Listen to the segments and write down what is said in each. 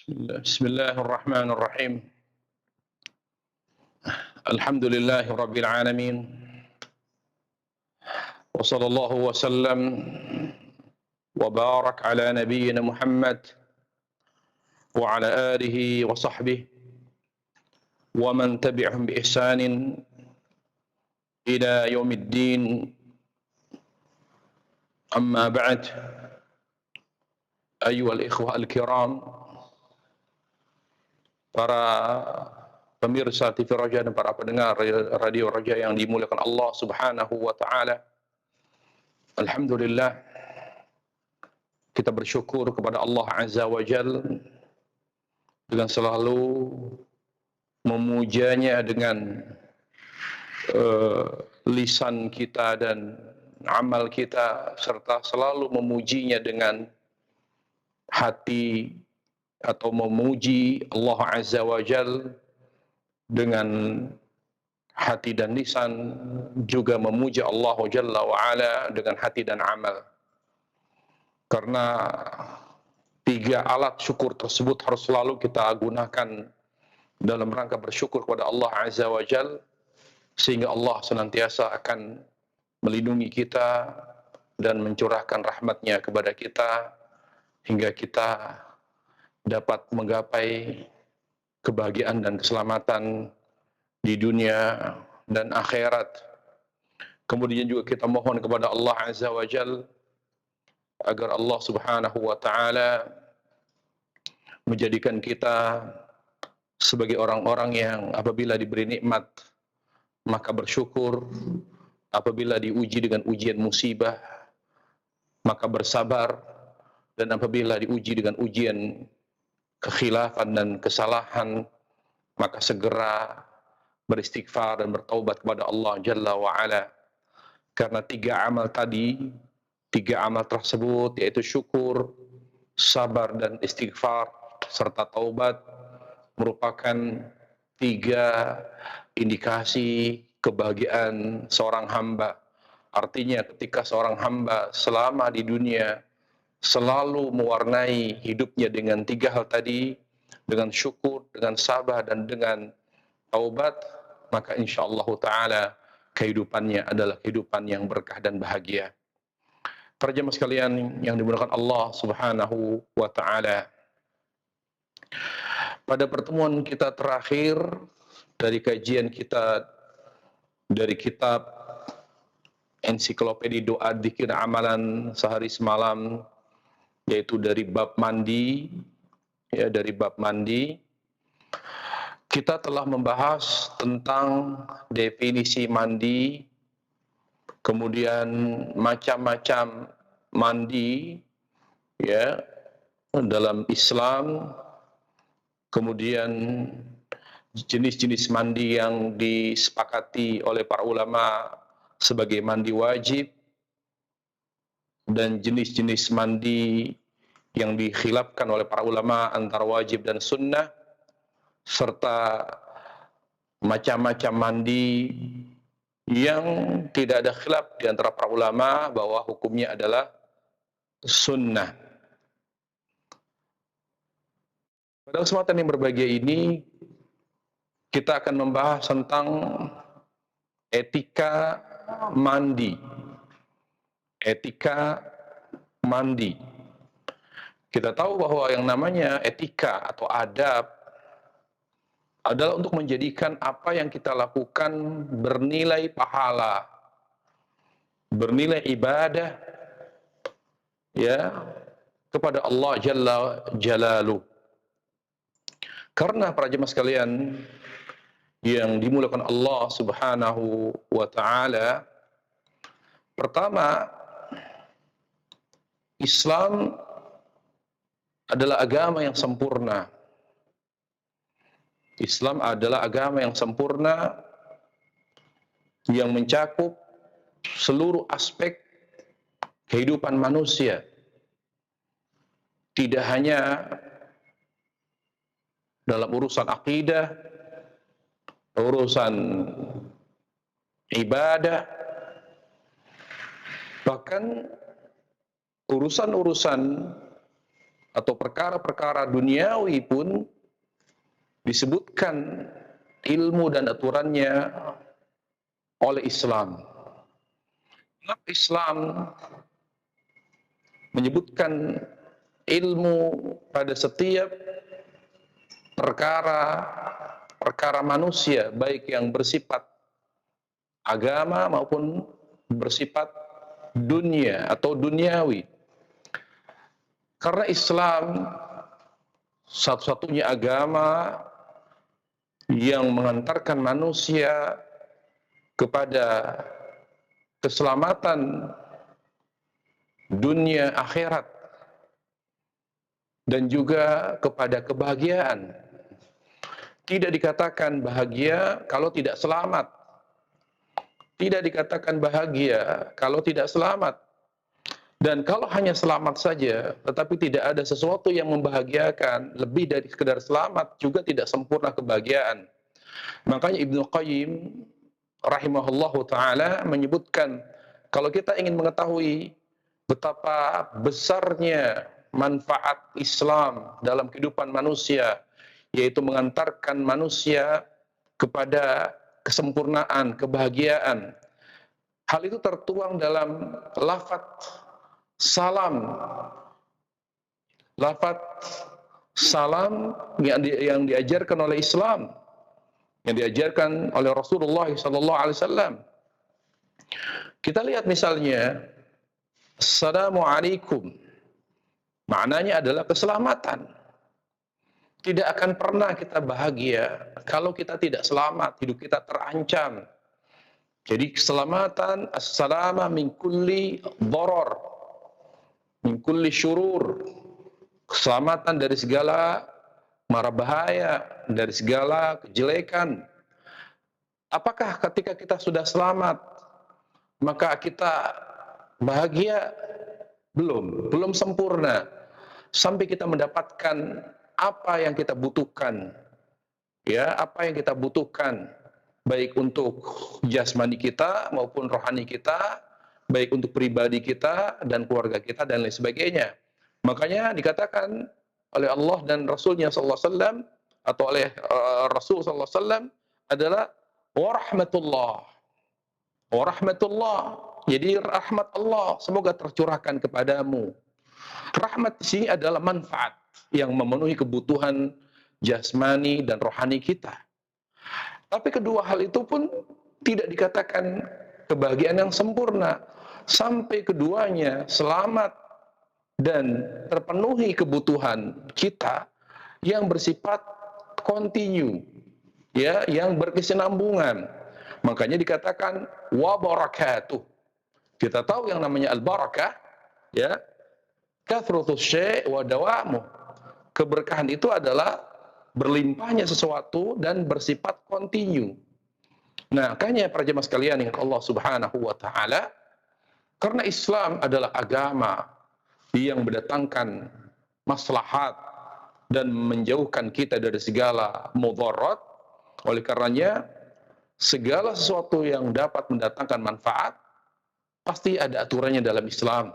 Bismillahirrahmanirrahim. Alhamdulillahi rabbil alamin. Wa sallallahu wa sallam wa barak ala nabiyyina Muhammad wa ala alihi wa sahbihi wa man tabi'ahum bi ihsanin ila yaumiddin. Amma ba'd. Ayyuhal ikhwah al-kiram, para pemirsa TV Raja dan para pendengar Radio Raja yang dimuliakan Allah Subhanahu wa taala. Alhamdulillah, kita bersyukur kepada Allah Azza wa Jal dengan selalu memujanya dengan lisan kita dan amal kita, serta selalu memujinya dengan hati atau memuji Allah Azza wa Jal dengan hati dan lisan, juga memuji Allah Jalla wa Ala dengan hati dan amal. Karena tiga alat syukur tersebut harus selalu kita gunakan dalam rangka bersyukur kepada Allah Azza wa Jal, sehingga Allah senantiasa akan melindungi kita dan mencurahkan rahmatnya kepada kita, hingga kita dapat menggapai kebahagiaan dan keselamatan di dunia dan akhirat. Kemudian juga kita mohon kepada Allah Azza wa Jal agar Allah Subhanahu wa taala menjadikan kita sebagai orang-orang yang apabila diberi nikmat maka bersyukur, apabila diuji dengan ujian musibah maka bersabar, dan apabila diuji dengan ujian kekhilafan dan kesalahan maka segera beristighfar dan bertaubat kepada Allah Jalla wa Ala. Karena tiga amal tersebut, yaitu syukur, sabar, dan istighfar serta taubat, merupakan tiga indikasi kebahagiaan seorang hamba. Artinya ketika seorang hamba selama di dunia selalu mewarnai hidupnya dengan tiga hal tadi, dengan syukur, dengan sabar, dan dengan taubat, maka insyaallah ta'ala kehidupannya adalah kehidupan yang berkah dan bahagia. Para jemaah sekalian yang dimuliakan Allah Subhanahu wa ta'ala, pada pertemuan kita terakhir dari kajian kita dari kitab Ensiklopedia Doa Dzikir Amalan Sehari Semalam, yaitu dari bab mandi, kita telah membahas tentang definisi mandi, kemudian macam-macam mandi ya dalam Islam, kemudian jenis-jenis mandi yang disepakati oleh para ulama sebagai mandi wajib, dan jenis-jenis mandi yang dikhilafkan oleh para ulama antara wajib dan sunnah, serta macam-macam mandi yang tidak ada khilaf di antara para ulama bahwa hukumnya adalah sunnah. Pada kesempatan yang berbahagia ini kita akan membahas tentang etika mandi. Etika mandi. Kita tahu bahwa yang namanya etika atau adab adalah untuk menjadikan apa yang kita lakukan bernilai pahala, bernilai ibadah ya kepada Allah Jalla Jalaluh. Karena para jemaah sekalian yang dimuliakan Allah Subhanahu wa taala, pertama, Islam adalah agama yang sempurna. Islam adalah agama yang sempurna yang mencakup seluruh aspek kehidupan manusia. Tidak hanya dalam urusan akidah, urusan ibadah, bahkan urusan-urusan atau perkara-perkara duniawi pun disebutkan ilmu dan aturannya oleh Islam. Islam menyebutkan ilmu pada setiap perkara manusia, baik yang bersifat agama maupun bersifat dunia atau duniawi. Karena Islam satu-satunya agama yang mengantarkan manusia kepada keselamatan dunia akhirat dan juga kepada kebahagiaan. Tidak dikatakan bahagia kalau tidak selamat. Tidak dikatakan bahagia kalau tidak selamat. Dan kalau hanya selamat saja, tetapi tidak ada sesuatu yang membahagiakan, lebih dari sekedar selamat, juga tidak sempurna kebahagiaan. Makanya Ibnu Qayyim rahimahullahu ta'ala menyebutkan, kalau kita ingin mengetahui betapa besarnya manfaat Islam dalam kehidupan manusia, yaitu mengantarkan manusia kepada kesempurnaan, kebahagiaan. Hal itu tertuang dalam lafaz salam. Lafaz salam yang diajarkan oleh Islam, yang diajarkan oleh Rasulullah SAW. Kita lihat misalnya, Assalamualaikum. Maknanya adalah keselamatan. Tidak akan pernah kita bahagia kalau kita tidak selamat, hidup kita terancam. Jadi keselamatan, as-salama min kulli dharar, min kulli syurur. Keselamatan dari segala mara bahaya, dari segala kejelekan. Apakah ketika kita sudah selamat, maka kita bahagia? Belum sempurna. Sampai kita mendapatkan apa yang kita butuhkan, ya, apa yang kita butuhkan, baik untuk jasmani kita maupun rohani kita, baik untuk pribadi kita dan keluarga kita dan lain sebagainya. Makanya dikatakan oleh Allah dan Rasulnya sallallahu alaihi wasallam, atau oleh Rasul sallallahu alaihi wasallam, adalah warahmatullah. Jadi rahmat Allah semoga tercurahkan kepadamu. Rahmat di sini adalah manfaat yang memenuhi kebutuhan jasmani dan rohani kita. Tapi kedua hal itu pun tidak dikatakan kebahagiaan yang sempurna. Sampai keduanya selamat dan terpenuhi kebutuhan kita yang bersifat kontinu, ya, yang berkesinambungan. Makanya dikatakan wa barakatuh. Kita tahu yang namanya al-barakah, ya, kathratus syai' wa dawamuh. Keberkahan itu adalah berlimpahnya sesuatu dan bersifat kontinu. Nah, makanya para jemaah sekalian yang Allah Subhanahu wa taala, karena Islam adalah agama yang mendatangkan maslahat dan menjauhkan kita dari segala mudarat, oleh karenanya segala sesuatu yang dapat mendatangkan manfaat pasti ada aturannya dalam Islam.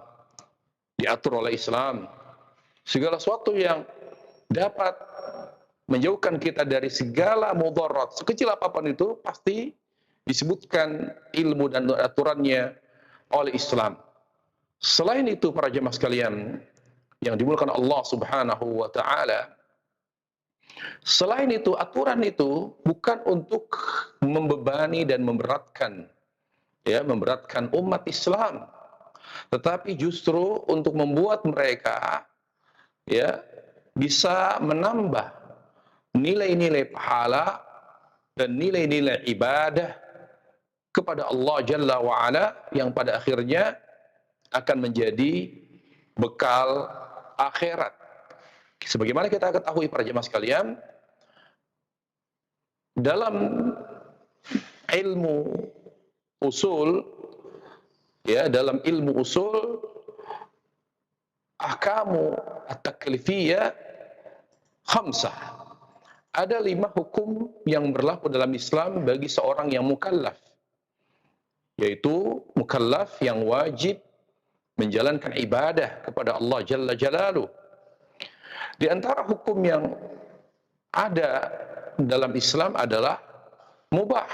Diatur oleh Islam. Segala sesuatu yang dapat menjauhkan kita dari segala mudarat, sekecil apapun itu, pasti disebutkan ilmu dan aturannya oleh Islam. Selain itu, para jemaah sekalian yang dimuliakan Allah Subhanahu wa taala, selain itu, aturan itu bukan untuk membebani dan memberatkan, ya, memberatkan umat Islam, tetapi justru untuk membuat mereka, ya, bisa menambah nilai-nilai pahala dan nilai-nilai ibadah kepada Allah Jalla wa'ala, yang pada akhirnya akan menjadi bekal akhirat. Sebagaimana kita ketahui para jemaah sekalian, dalam ilmu usul, ya, dalam ilmu usul, ahkamu at-taklifiyah khamsah. Ada 5 hukum yang berlaku dalam Islam bagi seorang yang mukallaf, yaitu mukallaf yang wajib menjalankan ibadah kepada Allah Jalla Jalaluh. Di antara hukum yang ada dalam Islam adalah mubah.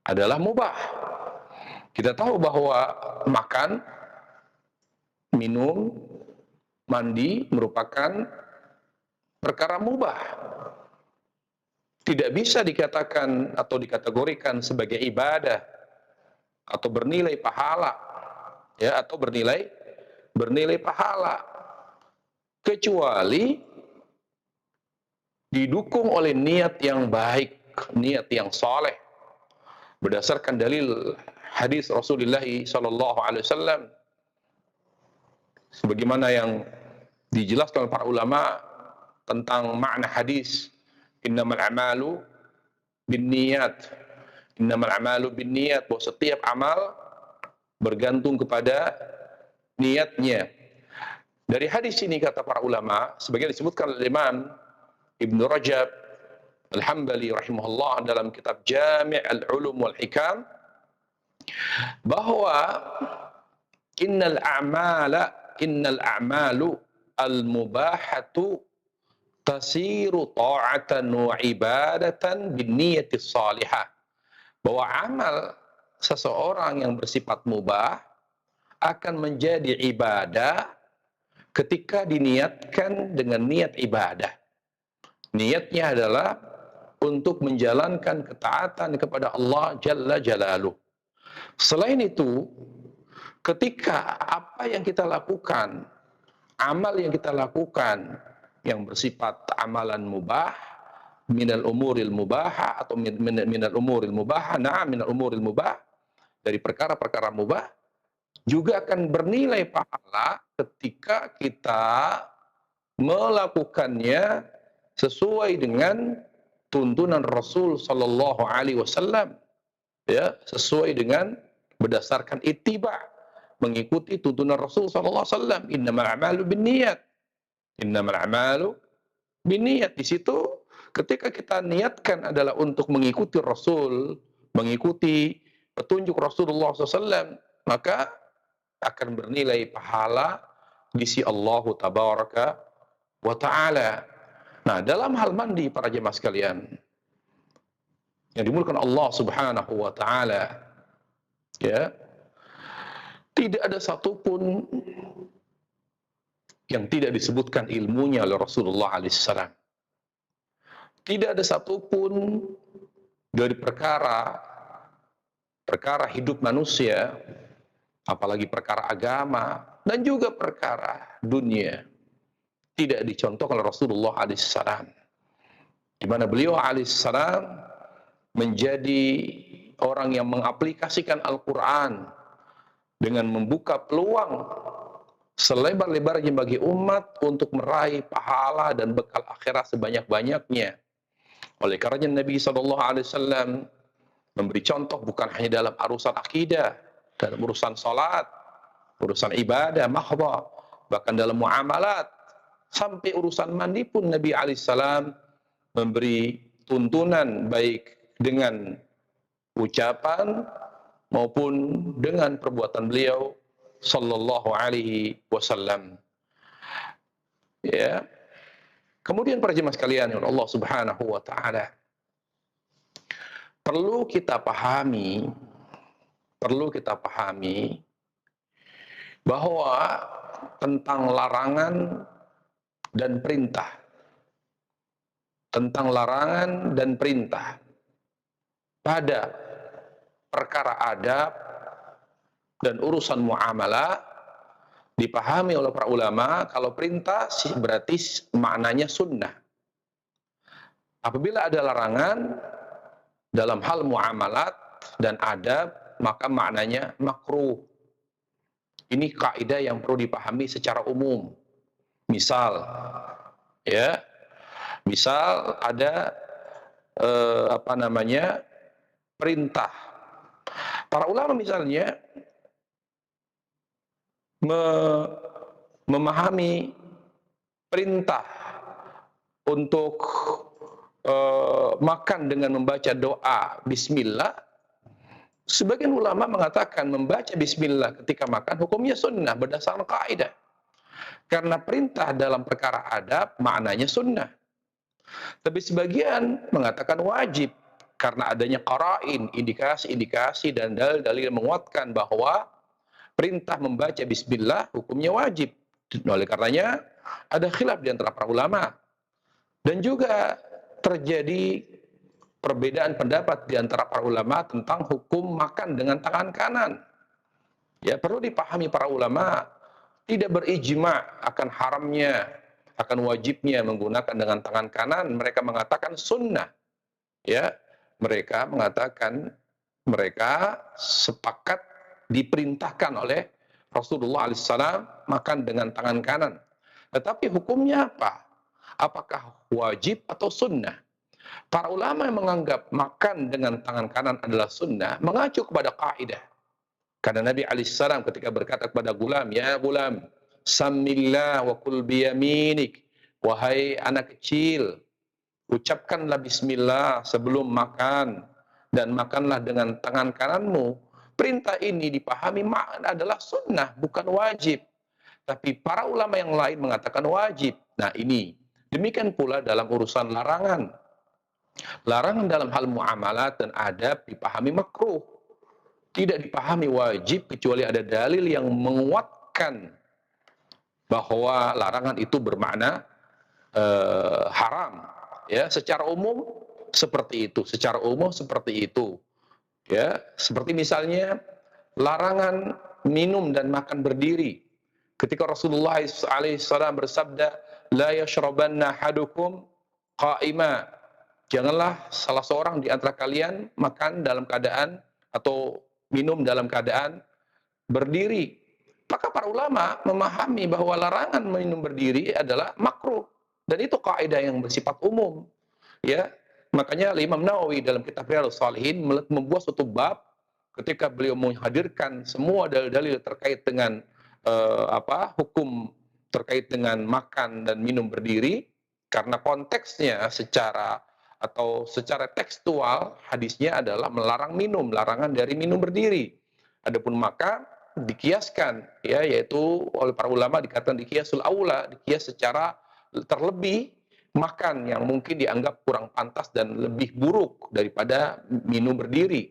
Adalah mubah. Kita tahu bahwa makan, minum, mandi merupakan perkara mubah. Tidak bisa dikatakan atau dikategorikan sebagai ibadah atau bernilai pahala, ya, atau bernilai pahala, kecuali didukung oleh niat yang baik, niat yang saleh, berdasarkan dalil hadis Rasulullah sallallahu alaihi wasallam sebagaimana yang dijelaskan oleh para ulama tentang makna hadis innamal a'malu binniyat, innamal a'malu binniyat, bahwa setiap amal bergantung kepada niatnya. Dari hadis ini kata para ulama, sebagian disebutkan oleh Imam Ibnu Rajab Al-Hambali rahimahullah dalam kitab Jami' al-Ulum wal Hikam, bahwa innal a'malu al-mubahatu tasiru ta'atan wa ibadatan binniyati salihah. Bahwa amal seseorang yang bersifat mubah akan menjadi ibadah ketika diniatkan dengan niat ibadah. Niatnya adalah untuk menjalankan ketaatan kepada Allah Jalla Jalaluh. Selain itu, ketika apa yang kita lakukan, amal yang kita lakukan yang bersifat amalan mubah, minal umuril mubah atau minal umuril mubah, minal umuril mubah, dari perkara-perkara mubah, juga akan bernilai pahala ketika kita melakukannya sesuai dengan tuntunan Rasul sallallahu alaihi wasallam, ya, sesuai dengan berdasarkan ittiba, mengikuti tuntunan Rasul sallallahu alaihi wasallam. Innamal a'malu binniyat. Innamal a'malu binniyat. Di situ ketika kita niatkan adalah untuk mengikuti Rasul, mengikuti petunjuk Rasulullah SAW, maka akan bernilai pahala di sisi Allah Tabaraka wa Ta'ala. Nah, dalam hal mandi para jemaah sekalian yang dimulakan Allah Subhanahu wa Ta'ala, ya, tidak ada satupun yang tidak disebutkan ilmunya oleh Rasulullah alaihissalam. Tidak ada satupun dari perkara hidup manusia, apalagi perkara agama dan juga perkara dunia, tidak dicontohkan oleh Rasulullah alaihissalam, di mana beliau alaihissalam menjadi orang yang mengaplikasikan Al-Quran dengan membuka peluang selebar-lebarnya bagi umat untuk meraih pahala dan bekal akhirat sebanyak-banyaknya. Oleh karenanya Nabi SAW memberi contoh bukan hanya dalam urusan akidah, dalam urusan salat, urusan ibadah mahdhah, bahkan dalam muamalat, sampai urusan mandi pun Nabi SAW memberi tuntunan baik dengan ucapan maupun dengan perbuatan beliau sallallahu alaihi wasallam. Ya. Kemudian para jemaah sekalian yang Allah Subhanahu wa taala, perlu kita pahami bahwa tentang larangan dan perintah, pada perkara adab dan urusan muamalah dipahami oleh para ulama, kalau perintah berarti maknanya sunnah. Apabila ada larangan dalam hal muamalat dan adab, maka maknanya makruh. Ini kaidah yang perlu dipahami secara umum. Misal, ya, misal ada perintah. Para ulama misalnya memahami perintah untuk makan dengan membaca doa bismillah. Sebagian ulama mengatakan membaca bismillah ketika makan hukumnya sunnah berdasarkan kaidah. Karena perintah dalam perkara adab maknanya sunnah. Tapi sebagian mengatakan wajib karena adanya qara'in, indikasi-indikasi dan dalil-dalil yang menguatkan bahwa perintah membaca bismillah hukumnya wajib. Oleh karenanya ada khilaf di antara para ulama dan juga terjadi perbedaan pendapat di antara para ulama tentang hukum makan dengan tangan kanan. Ya, perlu dipahami para ulama tidak berijma akan haramnya, akan wajibnya menggunakan dengan tangan kanan. Mereka mengatakan sunnah. Ya, mereka mengatakan mereka sepakat diperintahkan oleh Rasulullah SAW makan dengan tangan kanan. Tetapi hukumnya apa? Apakah wajib atau sunnah? Para ulama yang menganggap makan dengan tangan kanan adalah sunnah mengacu kepada kaidah. Karena Nabi alaihissalam ketika berkata kepada gulam, ya gulam, samillah wa kul biyaminik. Wahai anak kecil, ucapkanlah bismillah sebelum makan dan makanlah dengan tangan kananmu. Perintah ini dipahami makna adalah sunnah, bukan wajib. Tapi para ulama yang lain mengatakan wajib. Nah ini, demikian pula dalam urusan larangan. Larangan dalam hal muamalat dan adab dipahami makruh. Tidak dipahami wajib kecuali ada dalil yang menguatkan bahwa larangan itu bermakna haram. Ya, secara umum seperti itu. Secara umum seperti itu. Ya, seperti misalnya larangan minum dan makan berdiri. Ketika Rasulullah SAW bersabda, la yashrabanna hadukum qa'ima. Janganlah salah seorang di antara kalian makan dalam keadaan atau minum dalam keadaan berdiri. Maka para ulama memahami bahwa larangan minum berdiri adalah makruh dan itu kaidah yang bersifat umum. Ya, makanya Imam Nawawi dalam kitab Riyadhus Shalihin membuat suatu bab ketika beliau menghadirkan semua dalil-dalil terkait dengan hukum terkait dengan makan dan minum berdiri karena konteksnya secara tekstual hadisnya adalah melarang minum, larangan dari minum berdiri. Adapun makan dikiaskan ya, yaitu oleh para ulama dikatakan dikiasul aula, dikias secara terlebih makan yang mungkin dianggap kurang pantas dan lebih buruk daripada minum berdiri.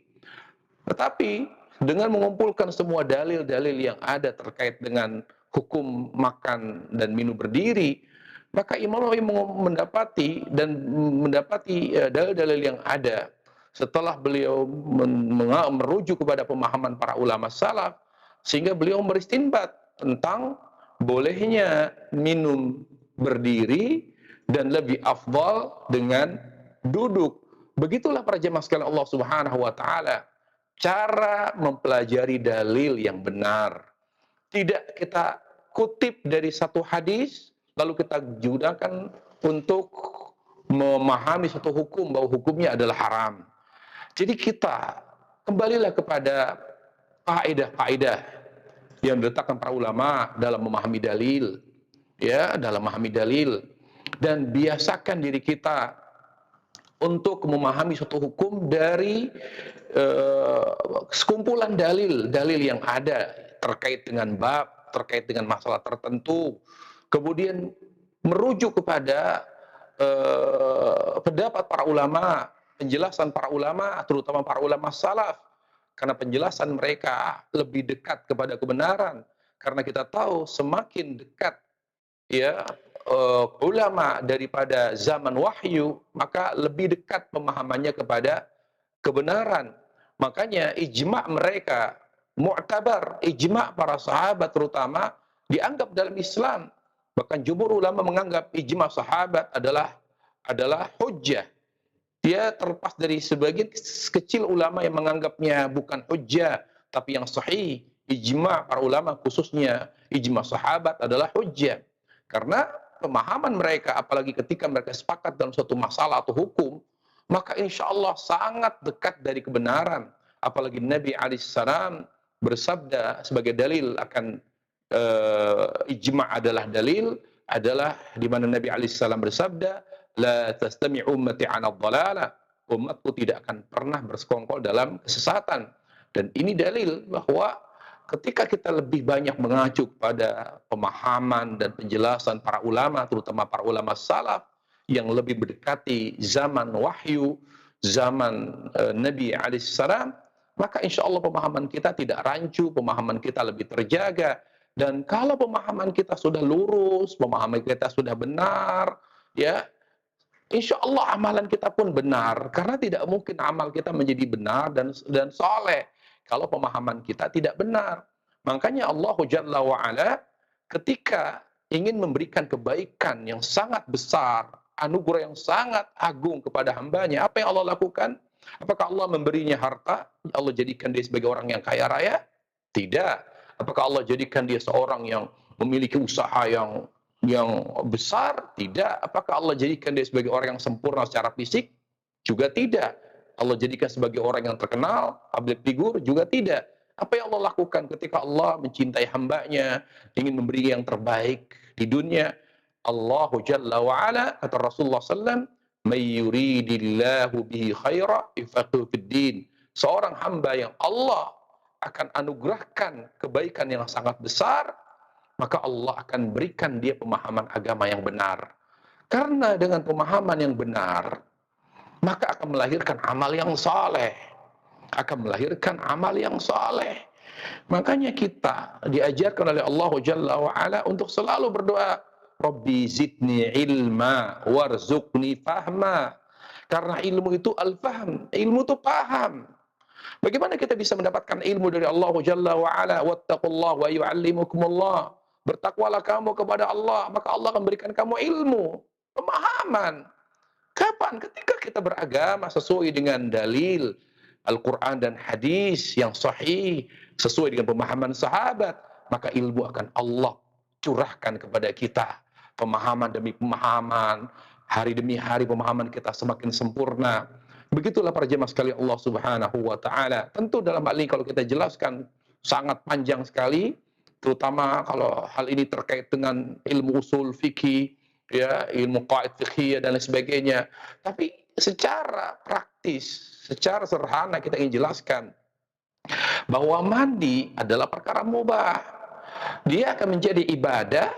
Tetapi dengan mengumpulkan semua dalil-dalil yang ada terkait dengan hukum makan dan minum berdiri, maka Imam Nawawi mendapati dalil-dalil yang ada setelah beliau merujuk kepada pemahaman para ulama salaf, sehingga beliau beristinbat tentang bolehnya minum berdiri dan lebih afdal dengan duduk. Begitulah para jemaah sekalian Allah Subhanahu wa taala cara mempelajari dalil yang benar. Tidak kita kutip dari satu hadis lalu kita gunakan untuk memahami satu hukum bahwa hukumnya adalah haram. Jadi kita kembalilah kepada kaidah-kaidah yang diletakkan para ulama dalam memahami dalil, ya, dalam memahami dalil, dan biasakan diri kita untuk memahami suatu hukum dari sekumpulan dalil yang ada terkait dengan bab, terkait dengan masalah tertentu, kemudian merujuk kepada pendapat para ulama, penjelasan para ulama, terutama para ulama salaf, karena penjelasan mereka lebih dekat kepada kebenaran. Karena kita tahu semakin dekat ya ulama daripada zaman wahyu, maka lebih dekat pemahamannya kepada kebenaran. Makanya ijma' mereka mu'tabar, ijma' para sahabat terutama dianggap dalam Islam. Bahkan jumhur ulama menganggap ijma' sahabat adalah hujjah. Dia terlepas dari sebagian kecil ulama yang menganggapnya bukan hujjah, tapi yang sahih, ijma' para ulama khususnya ijma' sahabat adalah hujjah. Karena pemahaman mereka, apalagi ketika mereka sepakat dalam suatu masalah atau hukum, maka insya Allah sangat dekat dari kebenaran. Apalagi Nabi alaihissalam bersabda sebagai dalil akan ijma' adalah dalil, adalah di mana Nabi alaihissalam bersabda, la tastami' ummati 'ala dhalalah, umatku tidak akan pernah bersekongkol dalam kesesatan. Dan ini dalil bahwa ketika kita lebih banyak mengacu pada pemahaman dan penjelasan para ulama, terutama para ulama salaf yang lebih mendekati zaman wahyu, zaman Nabi alaihissalam, maka insya Allah pemahaman kita tidak rancu, pemahaman kita lebih terjaga. Dan kalau pemahaman kita sudah lurus, pemahaman kita sudah benar, ya, insya Allah amalan kita pun benar, karena tidak mungkin amal kita menjadi benar dan soleh kalau pemahaman kita tidak benar. Makanya Allah Jalla wa'ala ketika ingin memberikan kebaikan yang sangat besar, anugerah yang sangat agung kepada hambanya, apa yang Allah lakukan? Apakah Allah memberinya harta? Allah jadikan dia sebagai orang yang kaya raya? Tidak. Apakah Allah jadikan dia seorang yang memiliki usaha yang besar? Tidak. Apakah Allah jadikan dia sebagai orang yang sempurna secara fisik? Juga tidak. Allah jadikan sebagai orang yang terkenal, public figure? Juga tidak. Apa yang Allah lakukan ketika Allah mencintai hambanya, ingin memberi yang terbaik di dunia? Allahu Jalla wa'ala, kata Rasulullah SAW, "May yuridillahu bihi khaira yufaqihu fid din." Seorang hamba yang Allah akan anugerahkan kebaikan yang sangat besar, maka Allah akan berikan dia pemahaman agama yang benar. Karena dengan pemahaman yang benar, maka akan melahirkan amal yang saleh. Akan melahirkan amal yang saleh. Makanya kita diajarkan oleh Allah Jalla wa'ala untuk selalu berdoa, Rabbi zidni ilma warzuqni fahma. Karena ilmu itu al-fahm, ilmu itu paham. Bagaimana kita bisa mendapatkan ilmu dari Allah Jalla wa'ala? Wattaqullaha wa yu'allimukumullah. Bertakwalah kamu kepada Allah, maka Allah akan berikan kamu ilmu, pemahaman. Kapan? Ketika kita beragama sesuai dengan dalil Al-Quran dan hadis yang sahih, sesuai dengan pemahaman sahabat, maka ilmu akan Allah curahkan kepada kita. Pemahaman demi pemahaman, hari demi hari pemahaman kita semakin sempurna. Begitulah para jemaah sekalian Allah Subhanahu wa taala. Tentu dalam hal ini kalau kita jelaskan sangat panjang sekali, terutama kalau hal ini terkait dengan ilmu usul fikih, ya, ilmu qaid fiqhiyah dan lain sebagainya. Tapi secara praktis, secara sederhana kita ingin jelaskan bahwa mandi adalah perkara mubah. Dia akan menjadi ibadah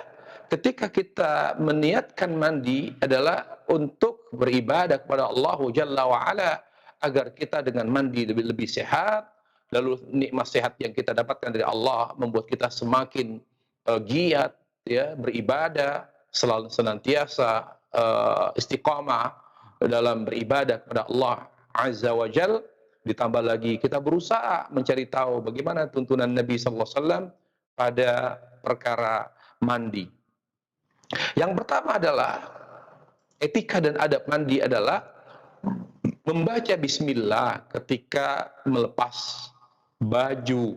ketika kita meniatkan mandi adalah untuk beribadah kepada Allah Jalla wa'ala, agar kita dengan mandi lebih sehat, lalu nikmat sehat yang kita dapatkan dari Allah membuat kita semakin giat, ya, beribadah, selalu senantiasa istiqamah dalam beribadah kepada Allah Azza wa Jal. Ditambah lagi kita berusaha mencari tahu bagaimana tuntunan Nabi sallallahu alaihi wasallam pada perkara mandi. Yang pertama adalah etika dan adab mandi adalah membaca bismillah ketika melepas baju,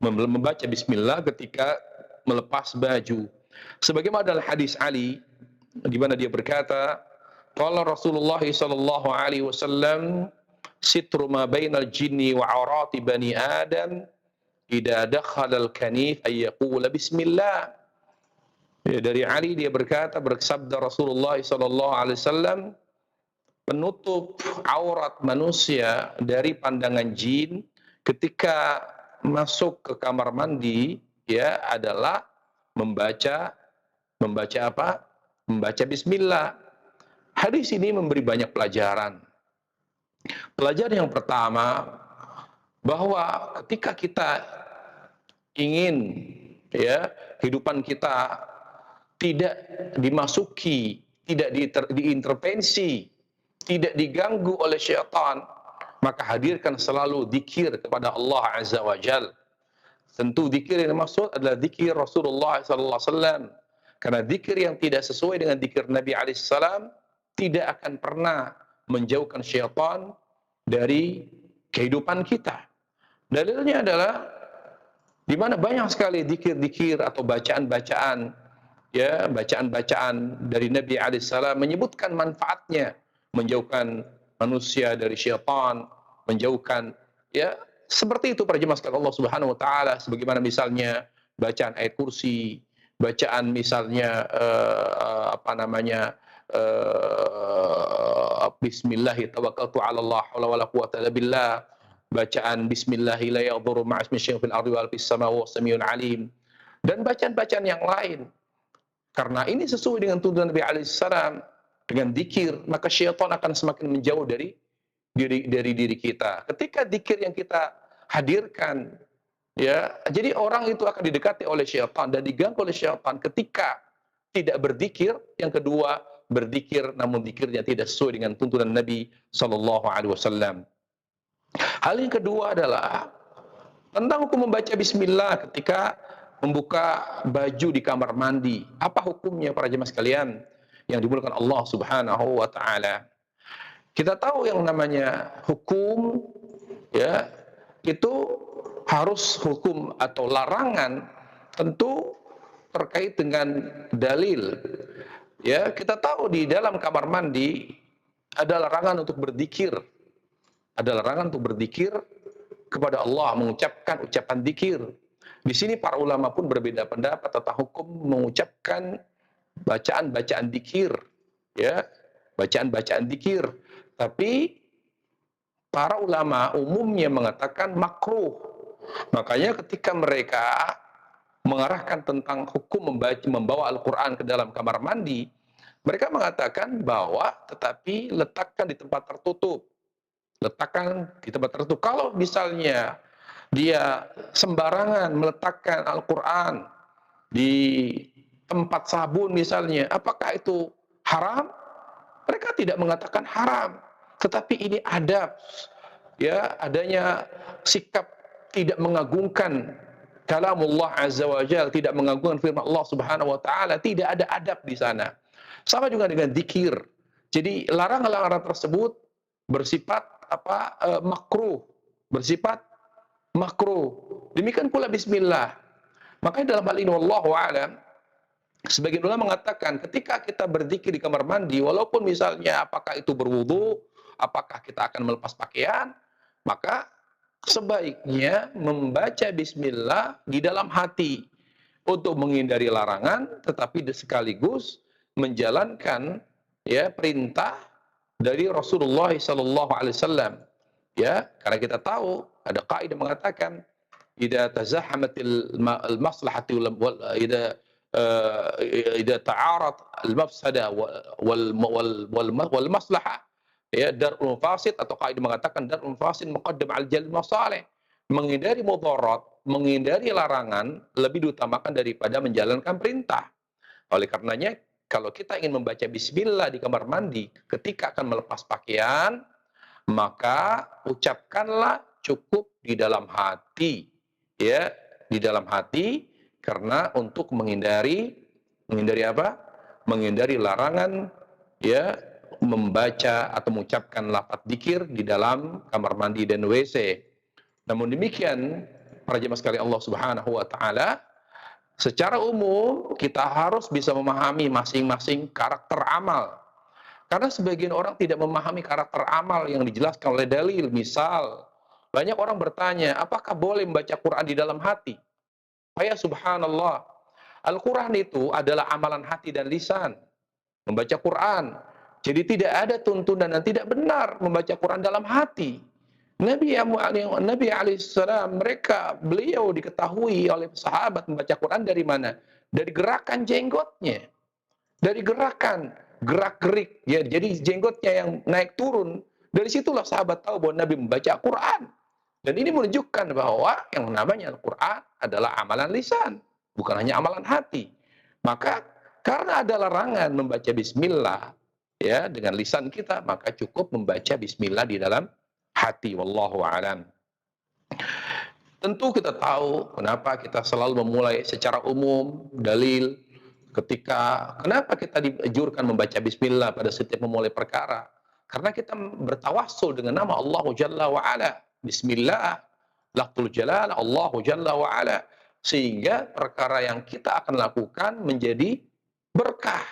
membaca bismillah ketika melepas baju. Sebagaimana dalam hadis Ali di mana dia berkata, qala Rasulullah sallallahu alaihi wasallam, sitru ma bainal jinni wa aurati bani Adam idza dakhala al-kanif ay yaqula bismillah. Ya, dari Ali dia berkata, bersabda Rasulullah sallallahu alaihi wasallam, penutup aurat manusia dari pandangan jin ketika masuk ke kamar mandi, ya, adalah membaca apa? Membaca bismillah. Hadis ini memberi banyak pelajaran. Pelajaran yang pertama, bahwa ketika kita ingin, ya, kehidupan kita tidak dimasuki, tidak diintervensi, tidak diganggu oleh syaitan, maka hadirkan selalu zikir kepada Allah Azza wa Jal. Tentu zikir yang dimaksud adalah zikir Rasulullah sallallahu alaihi wasallam. Karena zikir yang tidak sesuai dengan zikir Nabi alaihi salam tidak akan pernah menjauhkan syaitan dari kehidupan kita. Dalilnya adalah di mana banyak sekali zikir-zikir atau bacaan-bacaan, ya, bacaan-bacaan dari Nabi alaihi salam menyebutkan manfaatnya, menjauhkan manusia dari syaitan, menjauhkan, ya, seperti itu para jemaah sekalian Allah Subhanahu wa taala, sebagaimana misalnya bacaan ayat kursi, bacaan misalnya bismillah tawakkaltu 'ala Allah wala quwwata illa billah, bacaan bismillahi la yadhurru ma'asmi syai'un fil ardi wal fis samawati was samiul alim, dan bacaan-bacaan yang lain. Karena ini sesuai dengan tuntunan Nabi alaihi salam, dengan zikir, maka syaitan akan semakin menjauh dari diri kita. Ketika zikir yang kita hadirkan, ya, jadi orang itu akan didekati oleh syaitan dan diganggu oleh syaitan ketika tidak berzikir. Yang kedua, berzikir namun zikirnya tidak sesuai dengan tuntunan Nabi sallallahu alaihi wasallam. Hal yang kedua adalah tentang hukum membaca bismillah ketika membuka baju di kamar mandi. Apa hukumnya para jemaah sekalian yang dimuliakan Allah Subhanahu wa taala? Kita tahu yang namanya hukum, ya, itu harus hukum atau larangan tentu terkait dengan dalil. Ya, kita tahu di dalam kamar mandi ada larangan untuk berzikir. Ada larangan untuk berzikir kepada Allah, mengucapkan ucapan zikir. Di sini para ulama pun berbeda pendapat tentang hukum mengucapkan bacaan-bacaan zikir, ya, bacaan-bacaan zikir. Tapi para ulama umumnya mengatakan makruh. Makanya ketika mereka mengarahkan tentang hukum membawa Al-Quran ke dalam kamar mandi, mereka mengatakan bahwa tetapi letakkan di tempat tertutup. Letakkan di tempat tertutup. Kalau misalnya dia sembarangan meletakkan Al-Quran di tempat sabun misalnya, apakah itu haram? Mereka tidak mengatakan haram, tetapi ini adab, ya, adanya sikap tidak mengagungkan kalamullah azza wa jalla, tidak mengagungkan firman Allah Subhanahu wa taala, tidak ada adab di sana. Sama juga dengan zikir. Jadi larangan-larangan tersebut bersifat makruh, bersifat makruh. Demikian pula bismillah. Makanya dalam hal ini wallahu a'lam, sebagian ulama mengatakan ketika kita berzikir di kamar mandi, walaupun misalnya apakah itu berwudu, apakah kita akan melepas pakaian, maka sebaiknya membaca bismillah di dalam hati untuk menghindari larangan, tetapi sekaligus menjalankan, ya, perintah dari Rasulullah sallallahu alaihi wasallam. Ya, karena kita tahu ada kaidah mengatakan idza tazahamatil maslahati wal idza ta'arad al mafsada wal maslahah, ya, darul fasid, atau kaidah mengatakan darul fasid muqaddam al jalb masalih. Menghindari mudarat, menghindari larangan lebih diutamakan daripada menjalankan perintah. Oleh karenanya, kalau kita ingin membaca bismillah di kamar mandi ketika akan melepas pakaian, maka ucapkanlah cukup di dalam hati, ya, di dalam hati, karena untuk menghindari apa? Menghindari larangan, ya, membaca atau mengucapkan lafaz zikir di dalam kamar mandi dan WC. Namun demikian, para jemaah sekalian Allah Subhanahu wa taala, secara umum kita harus bisa memahami masing-masing karakter amal. Karena sebagian orang tidak memahami karakter amal yang dijelaskan oleh dalil. Misal, banyak orang bertanya, apakah boleh membaca Quran di dalam hati? Ya subhanallah, Al-Quran itu adalah amalan hati dan lisan. Membaca Quran. Jadi tidak ada tuntunan dan tidak benar membaca Quran dalam hati. Nabi alaihissalam, beliau diketahui oleh sahabat membaca Quran dari mana? Dari gerakan jenggotnya. Dari gerakan, gerak-gerik. Ya, jadi jenggotnya yang naik turun. Dari situlah sahabat tahu bahwa Nabi membaca Quran. Dan ini menunjukkan bahwa yang namanya Al-Quran adalah amalan lisan, bukan hanya amalan hati. Maka karena ada larangan membaca bismillah, ya, dengan lisan kita, maka cukup membaca bismillah di dalam hati. Wallahu a'lam. Tentu kita tahu kenapa kita selalu memulai secara umum dalil kenapa kita dianjurkan membaca bismillah pada setiap memulai perkara. Karena kita bertawassul dengan nama Allah Jalla wa Ala. Bismillah, lafzul jalal, Allahu Jalla wa Ala. Sehingga perkara yang kita akan lakukan menjadi berkah.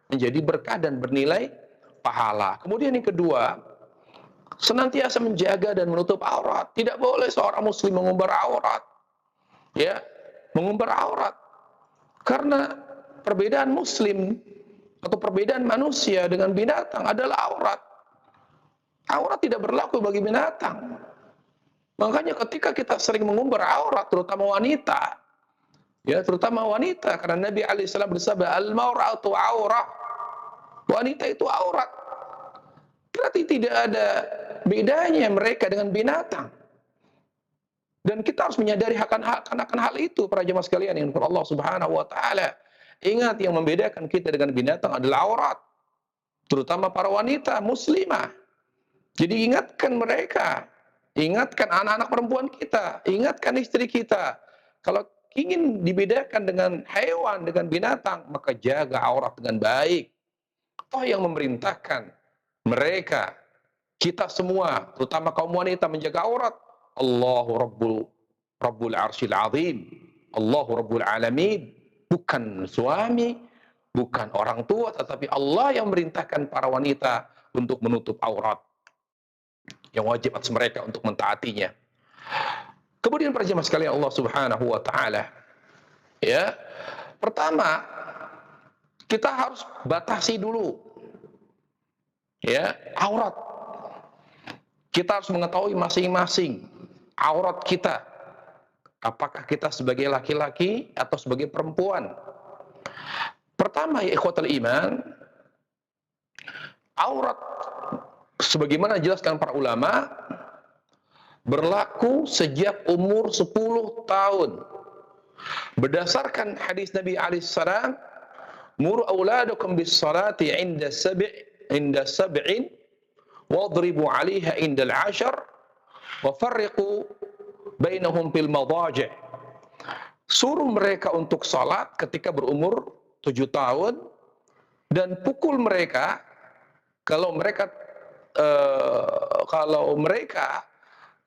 Menjadi berkah dan bernilai pahala. Kemudian yang kedua, senantiasa menjaga dan menutup aurat. Tidak boleh seorang muslim mengumbar aurat. Ya, mengumbar aurat. Karena perbedaan muslim atau perbedaan manusia dengan binatang adalah aurat. Aurat tidak berlaku bagi binatang. Makanya ketika kita sering mengumbar aurat, terutama wanita, ya terutama wanita, karena Nabi alaihissalam bersabda, al-mar'atu aurah, wanita itu aurat. Berarti tidak ada bedanya mereka dengan binatang. Dan kita harus menyadari akan hal itu, para jemaah sekalian yang Allah Subhanahu wa taala. Ingat, yang membedakan kita dengan binatang adalah aurat, terutama para wanita muslimah. Jadi ingatkan mereka, ingatkan anak-anak perempuan kita, ingatkan istri kita. Kalau ingin dibedakan dengan hewan, dengan binatang, maka jaga aurat dengan baik. Toh yang memerintahkan mereka, kita semua, terutama kaum wanita, menjaga aurat, Allahu Rabbul Arsyil Azim, Allahu Rabbul Alamin. Bukan suami, bukan orang tua, tetapi Allah yang memerintahkan para wanita untuk menutup aurat, yang wajib atas mereka untuk mentaatinya. Kemudian para jemaah sekalian Allah Subhanahu wa taala, ya. Pertama, kita harus batasi dulu, ya, aurat. Kita harus mengetahui masing-masing aurat kita. Apakah kita sebagai laki-laki atau sebagai perempuan? Pertama, ya ikhwatal iman, aurat sebagaimana dijelaskan para ulama berlaku sejak umur 10 tahun. Berdasarkan hadis Nabi alaihissalam, muru auladakum bis salati inda sab'in wadribu 'alaiha indal 'ashar wa farriqu bainahum fil madaji'. Suruh mereka untuk salat ketika berumur 7 tahun dan pukul mereka kalau mereka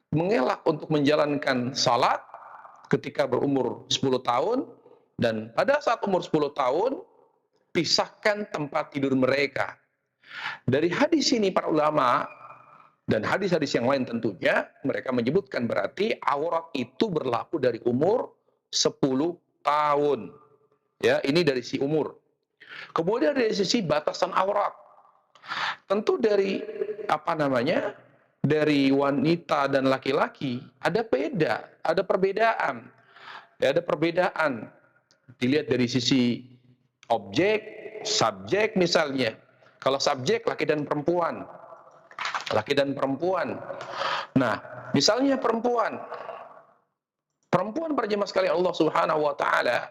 mengelak untuk menjalankan salat ketika berumur 10 tahun, dan pada saat umur 10 tahun pisahkan tempat tidur mereka. Dari hadis ini para ulama dan hadis-hadis yang lain tentunya mereka menyebutkan berarti aurat itu berlaku dari umur 10 tahun. Ya, ini dari sisi umur. Kemudian dari sisi batasan aurat. Tentu dari dari wanita dan laki-laki ada perbedaan. Ya, ada perbedaan. Dilihat dari sisi objek, subjek misalnya. Kalau subjek laki dan perempuan. Laki dan perempuan. Nah, misalnya perempuan para jemaah sekalian Allah Subhanahu wa taala,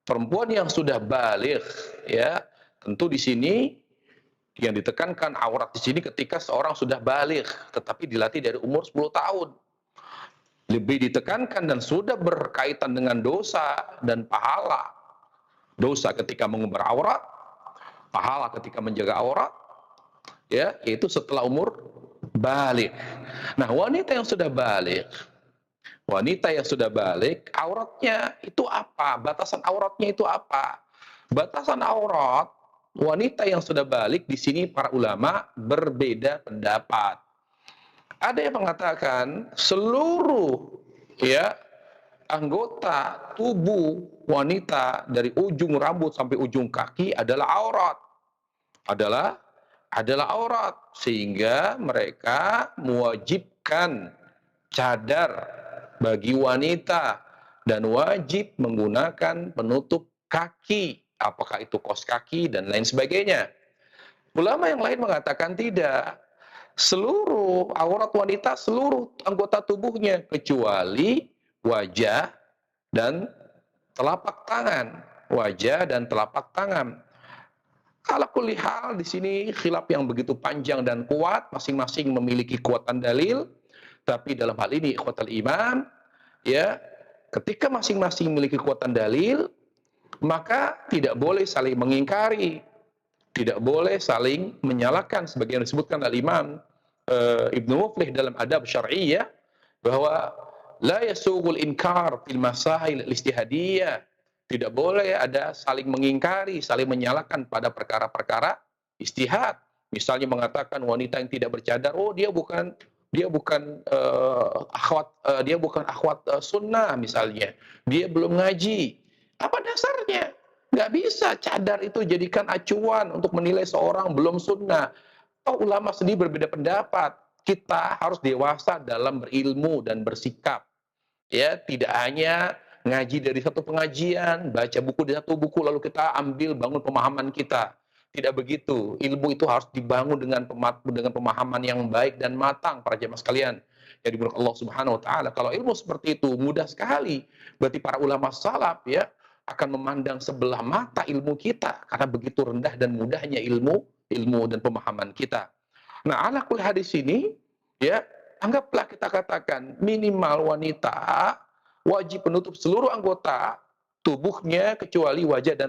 perempuan yang sudah baligh, ya. Tentu di sini yang ditekankan aurat di sini ketika seorang sudah baligh, tetapi dilatih dari umur 10 tahun. Lebih ditekankan dan sudah berkaitan dengan dosa dan pahala. Dosa ketika mengumbar aurat, pahala ketika menjaga aurat, ya, yaitu setelah umur baligh. Nah, wanita yang sudah baligh, auratnya itu apa? Batasan auratnya itu apa? Batasan aurat wanita yang sudah baligh di sini para ulama berbeda pendapat. Ada yang mengatakan seluruh, ya, anggota tubuh wanita dari ujung rambut sampai ujung kaki adalah aurat. Adalah aurat, sehingga mereka mewajibkan cadar bagi wanita dan wajib menggunakan penutup kaki, apakah itu kaos kaki dan lain sebagainya. Ulama yang lain mengatakan tidak. Seluruh aurat wanita, seluruh anggota tubuhnya kecuali wajah dan telapak tangan. Wajah dan telapak tangan. Ala kulli hal di sini khilaf yang begitu panjang dan kuat, masing-masing memiliki kekuatan dalil, tapi dalam hal ini ikhwatal iman, ya, ketika masing-masing memiliki kekuatan dalil, maka tidak boleh saling mengingkari, tidak boleh saling menyalahkan, sebagaimana disebutkan oleh Imam Ibnu Muflih dalam Adab Syar'iyyah, bahwa la yasughul inkar fil masail al-ijtihadiyah. Tidak boleh ada saling mengingkari, saling menyalahkan pada perkara-perkara ijtihad. Misalnya mengatakan wanita yang tidak bercadar, oh dia bukan akhwat sunnah misalnya. Dia belum ngaji. Apa dasarnya? Nggak bisa cadar itu jadikan acuan untuk menilai seorang belum sunnah. Oh, ulama sendiri berbeda pendapat. kita harus dewasa dalam berilmu dan bersikap. Ya, tidak hanya ngaji dari satu pengajian, baca buku dari satu buku lalu kita ambil bangun pemahaman kita. Tidak begitu. Ilmu itu harus dibangun dengan pemahaman yang baik dan matang para jemaah sekalian. Yang dimuliakan Allah Subhanahu wa taala. Kalau ilmu seperti itu mudah sekali. Berarti para ulama salaf ya akan memandang sebelah mata ilmu kita karena begitu rendah dan mudahnya ilmu dan pemahaman kita. Nah, ala kulli hadis ini ya, anggaplah kita katakan minimal wanita wajib menutup seluruh anggota tubuhnya kecuali wajah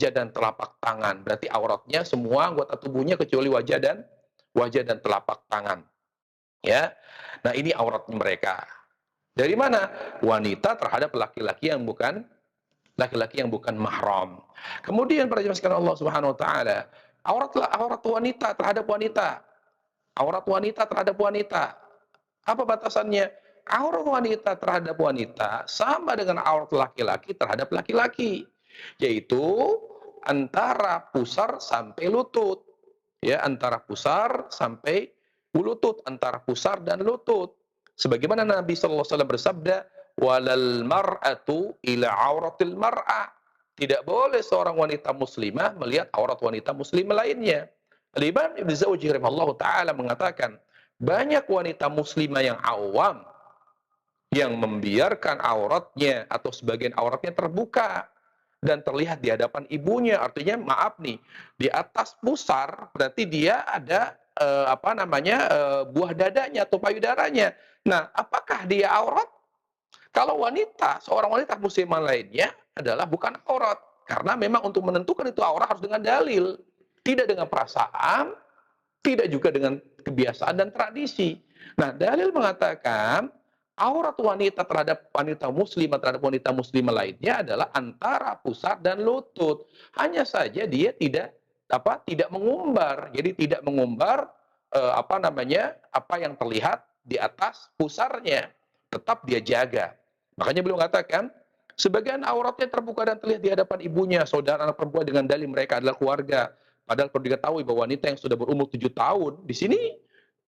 dan telapak tangan. Berarti auratnya semua anggota tubuhnya kecuali wajah dan telapak tangan. Ya. Nah, ini auratnya mereka. Dari mana? Wanita terhadap laki-laki yang bukan mahram. Kemudian para jemaah sekalian Allah Subhanahu wa taala, aurat wanita terhadap wanita. Aurat wanita terhadap wanita. Apa batasannya? Aurat wanita terhadap wanita sama dengan aurat laki-laki terhadap laki-laki, yaitu antara pusar sampai lutut. Ya, antara pusar sampai lutut, antara pusar dan lutut. Sebagaimana Nabi sallallahu alaihi wasallam bersabda, "Walal mar'atu ila auratil mar'a." Tidak boleh seorang wanita muslimah melihat aurat wanita muslimah lainnya. Al-Imam Ibnu Zawji rahimahullahu taala mengatakan, banyak wanita muslimah yang awam yang membiarkan auratnya atau sebagian auratnya terbuka dan terlihat di hadapan ibunya. Artinya maaf nih, di atas pusar berarti dia ada buah dadanya atau payudaranya. Nah, apakah dia aurat? Kalau seorang wanita muslimah lainnya adalah bukan aurat. Karena memang untuk menentukan itu aurat harus dengan dalil. Tidak dengan perasaan, tidak juga dengan kebiasaan dan tradisi. Nah, dalil mengatakan aurat wanita terhadap wanita muslimah lainnya adalah antara pusar dan lutut. Hanya saja dia tidak mengumbar. Jadi tidak mengumbar apa yang terlihat di atas pusarnya. Tetap dia jaga. Makanya beliau mengatakan sebagian auratnya terbuka dan terlihat di hadapan ibunya, saudara anak perempuan dengan dalil mereka adalah keluarga. Padahal perlu diketahui bahwa wanita yang sudah berumur 7 tahun, di sini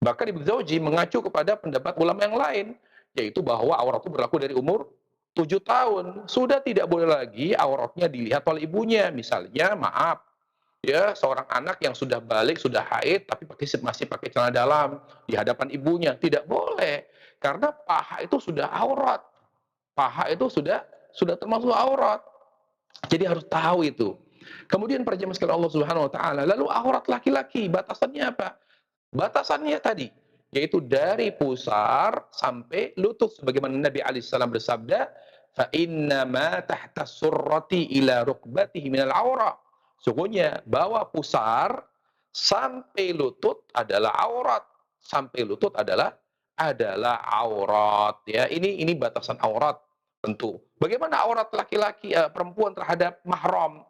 bahkan Ibnu Zawji mengacu kepada pendapat ulama yang lain, yaitu bahwa aurat itu berlaku dari umur 7 tahun. Sudah tidak boleh lagi auratnya dilihat oleh ibunya. Misalnya, maaf, ya seorang anak yang sudah balik, sudah haid, tapi masih pakai celana dalam di hadapan ibunya. Tidak boleh. Karena paha itu sudah aurat. Paha itu sudah termasuk aurat. Jadi harus tahu itu. Kemudian para jemaah sekalian Allah Subhanahu wa taala, lalu aurat laki-laki batasannya apa? Batasannya tadi yaitu dari pusar sampai lutut sebagaimana Nabi alaihi salam bersabda, "Fa inna ma tahta surrati ila rukbatihi minal aurah." Sungguhnya bawah pusar sampai lutut adalah aurat. Sampai lutut adalah aurat ya. Ini batasan aurat tentu. Bagaimana aurat laki-laki perempuan terhadap mahram?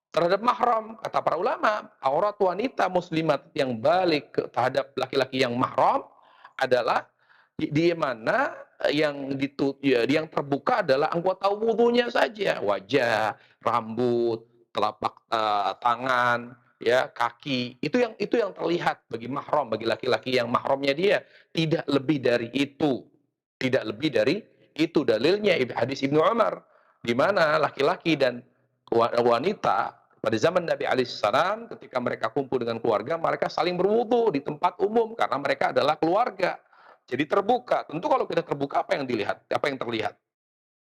Terhadap mahram, kata para ulama, aurat wanita muslimat yang balik terhadap laki-laki yang mahram adalah di mana yang terbuka adalah anggota wudhunya saja, wajah, rambut, telapak tangan, ya, kaki. Itu yang terlihat bagi mahram, bagi laki-laki yang mahramnya dia, tidak lebih dari itu. Tidak lebih dari itu dalilnya hadis Ibnu Umar di mana laki-laki dan wanita pada zaman Nabi alaihissalam ketika mereka kumpul dengan keluarga, mereka saling berwudu di tempat umum karena mereka adalah keluarga. Jadi terbuka. Tentu kalau kita terbuka apa yang dilihat? Apa yang terlihat?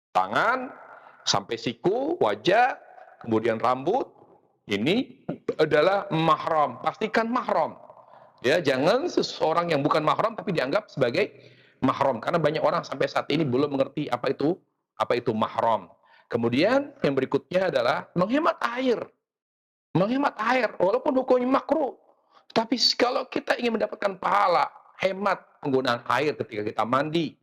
Tangan sampai siku, wajah, kemudian rambut. Ini adalah mahram. Pastikan mahram. Ya, jangan seseorang yang bukan mahram tapi dianggap sebagai mahram karena banyak orang sampai saat ini belum mengerti apa itu mahram. Kemudian yang berikutnya adalah menghemat air. Menghemat air, walaupun hukumnya makruh. Tapi kalau kita ingin mendapatkan pahala, hemat penggunaan air ketika kita mandi.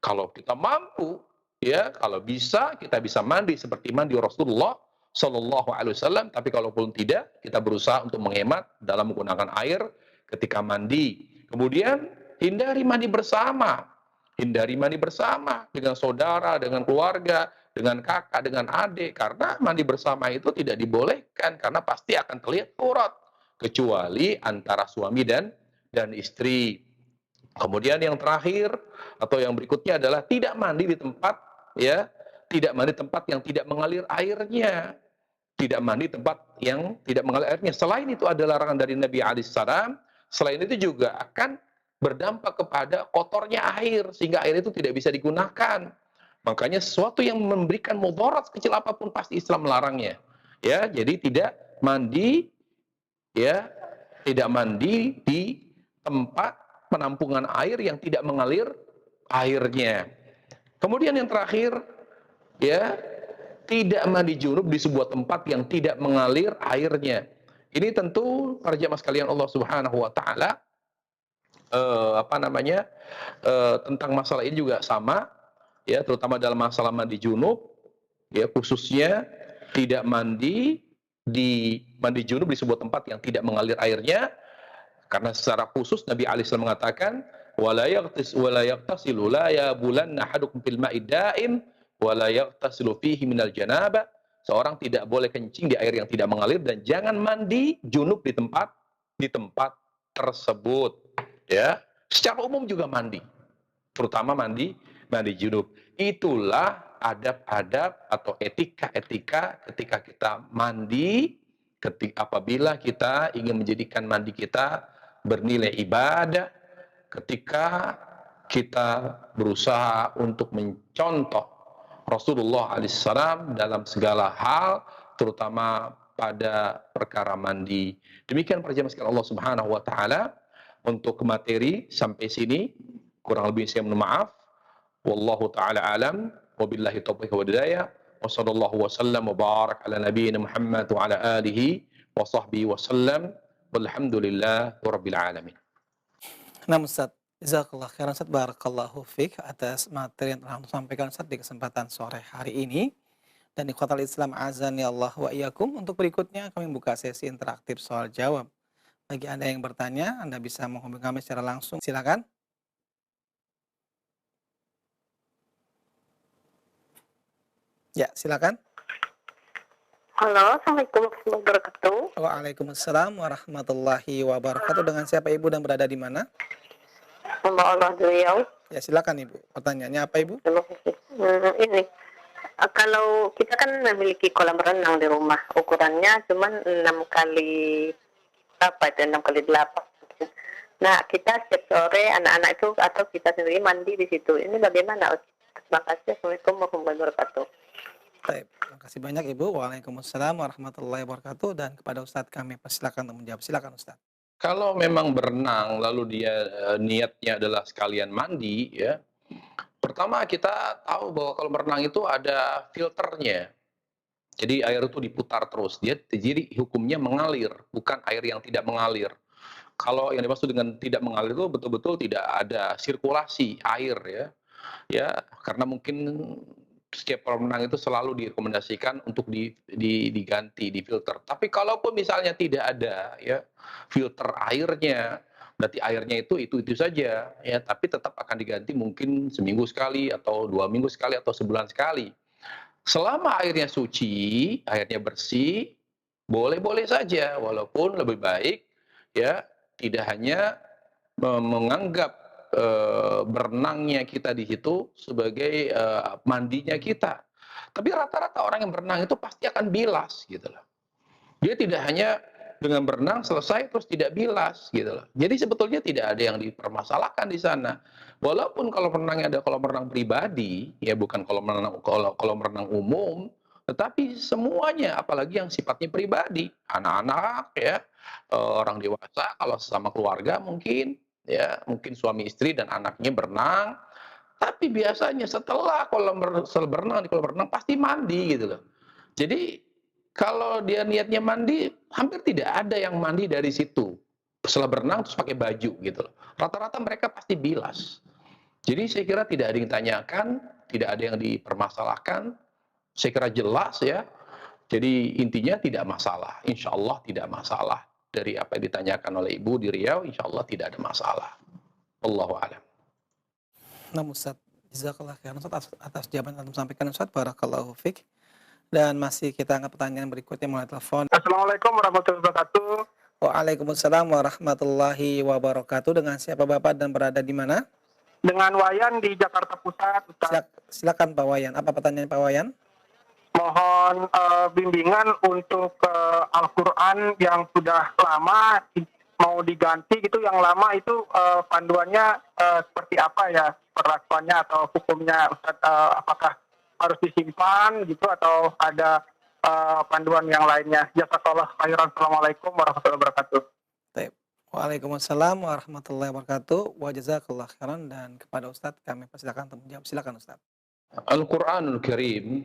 Kalau kita mampu, ya, kalau bisa, kita bisa mandi seperti mandi Rasulullah Shallallahu Alaihi Wasallam. Tapi kalaupun tidak, kita berusaha untuk menghemat dalam menggunakan air ketika mandi. Kemudian hindari mandi bersama. Hindari mandi bersama dengan saudara, dengan keluarga, dengan kakak, dengan adik. Karena mandi bersama itu tidak dibolehkan. Karena pasti akan terlihat aurat. Kecuali antara suami dan istri. Kemudian yang terakhir atau yang berikutnya adalah tidak mandi di tempat, ya, tidak mandi tempat yang tidak mengalir airnya. Tidak mandi tempat yang tidak mengalir airnya. Selain itu ada larangan dari Nabi alaihissalam, selain itu juga akan berdampak kepada kotornya air, sehingga air itu tidak bisa digunakan. Makanya sesuatu yang memberikan mudarat sekecil apapun pasti Islam melarangnya. Ya, jadi tidak mandi, ya, tidak mandi di tempat penampungan air yang tidak mengalir airnya. Kemudian yang terakhir, ya, tidak mandi junub di sebuah tempat yang tidak mengalir airnya. Ini tentu para jemaah sekalian Allah Subhanahu wa taala apa namanya? Tentang masalah ini juga sama, ya, terutama dalam masalah mandi junub, ya, khususnya tidak mandi junub di sebuah tempat yang tidak mengalir airnya, karena secara khusus Nabi alaihi salam mengatakan wala yaghtasilu la yabulanna ahadukum fil ma'i da'im wala yaghtasilu fihi minal janabah. Seorang tidak boleh kencing di air yang tidak mengalir dan jangan mandi junub di tempat tersebut, ya. Secara umum juga mandi, terutama mandi junub. Itulah adab-adab atau etika-etika ketika kita mandi, apabila kita ingin menjadikan mandi kita bernilai ibadah, ketika kita berusaha untuk mencontoh Rasulullah alaihissalam dalam segala hal, terutama pada perkara mandi. Demikian perjalanan Allah Subhanahu wa taala. Untuk materi sampai sini kurang lebih saya mohon maaf. Wallahu taala alam, wabillahi taufiq wa hidayah. Wa sallallahu wasallam wa barak ala nabiyyina Muhammad wa ala alihi wa sahbihi wasallam. Walhamdulillah rabbil alamin. Nah, Ustaz, jazakallah khairan Ustaz, barakallahu fiik atas materi yang telah Anda sampaikan Ustaz di kesempatan sore hari ini. Dan ikhwatal Islam azani Allah wa iyyakum, untuk berikutnya kami buka sesi interaktif soal jawab. Bagi Anda yang bertanya, Anda bisa menghubungi kami secara langsung. Silakan. Ya, silakan. Halo, Assalamualaikum warahmatullahi wabarakatuh. Waalaikumsalam warahmatullahi wabarakatuh. Dengan siapa Ibu dan berada di mana? Hamba Allah Riau. Ya, silakan Ibu. Pertanyaannya apa Ibu? Terima kasih. Ini, kalau kita kan memiliki kolam renang di rumah, ukurannya cuma 6 kali apa itu 6 kali 8. Nah, kita setiap sore anak-anak itu atau kita sendiri mandi di situ. Ini bagaimana? Terima kasih. Assalamualaikum warahmatullahi wabarakatuh. Baik, terima kasih banyak Ibu. Waalaikumsalam warahmatullahi wabarakatuh. Dan kepada Ustadz kami persilakan untuk menjawab. Silakan Ustadz. Kalau memang berenang lalu dia niatnya adalah sekalian mandi, ya. Pertama kita tahu bahwa kalau berenang itu ada filternya. Jadi air itu diputar terus. Jadi hukumnya mengalir, bukan air yang tidak mengalir. Kalau yang dimaksud dengan tidak mengalir itu betul-betul tidak ada sirkulasi air, ya. Ya, karena mungkin setiap kolam renang itu selalu direkomendasikan untuk diganti, difilter. Tapi kalaupun misalnya tidak ada, ya, filter airnya, berarti airnya itu saja, ya, tapi tetap akan diganti mungkin seminggu sekali atau 2 minggu sekali atau sebulan sekali. Selama airnya suci, airnya bersih, boleh-boleh saja, walaupun lebih baik, ya, tidak hanya menganggap berenangnya kita di situ sebagai mandinya kita. Tapi rata-rata orang yang berenang itu pasti akan bilas gitu loh. Dia tidak hanya dengan berenang selesai terus tidak bilas gitu loh. Jadi sebetulnya tidak ada yang dipermasalahkan di sana. Walaupun kalau renangnya ada kolam renang pribadi, ya bukan kolam renang umum, tetapi semuanya apalagi yang sifatnya pribadi, anak-anak, ya, orang dewasa kalau sesama keluarga mungkin, ya, mungkin suami istri dan anaknya berenang, tapi biasanya setelah berenang di kolam renang pasti mandi gitu loh. Jadi kalau dia niatnya mandi, hampir tidak ada yang mandi dari situ. Setelah berenang terus pakai baju gitu loh. Rata-rata mereka pasti bilas. Jadi saya kira tidak ada yang ditanyakan, tidak ada yang dipermasalahkan. Saya kira jelas, ya. Jadi intinya tidak masalah. Insya Allah tidak masalah. Dari apa yang ditanyakan oleh Ibu di Riau, insya Allah tidak ada masalah. Wallahu a'lam. Nah, Ustaz, jazakallah khairan Ustaz atas jawaban yang Anda sampaikan Ustaz. Barakallahu fiik. Dan masih kita angkat pertanyaan berikutnya melalui telepon. Assalamualaikum warahmatullahi wabarakatuh. Waalaikumsalam warahmatullahi wabarakatuh. Dengan siapa Bapak dan berada di mana? Dengan Wayan di Jakarta Pusat, Ustaz. Silakan Pak Wayan. Apa pertanyaan Pak Wayan? Mohon bimbingan untuk Al-Quran yang sudah lama mau diganti gitu, yang lama itu panduannya seperti apa ya perlakuannya atau hukumnya, Ustaz? Apakah harus disimpan gitu atau ada panduan yang lainnya? Jazakallah khairan. Assalamualaikum warahmatullahi wabarakatuh. Baik. Waalaikumsalam warahmatullahi wabarakatuh. Wa jazakallah khairan, dan kepada Ustadz kami persilakan untuk menjawab. Silakan Ustadz. Al-Quranul Karim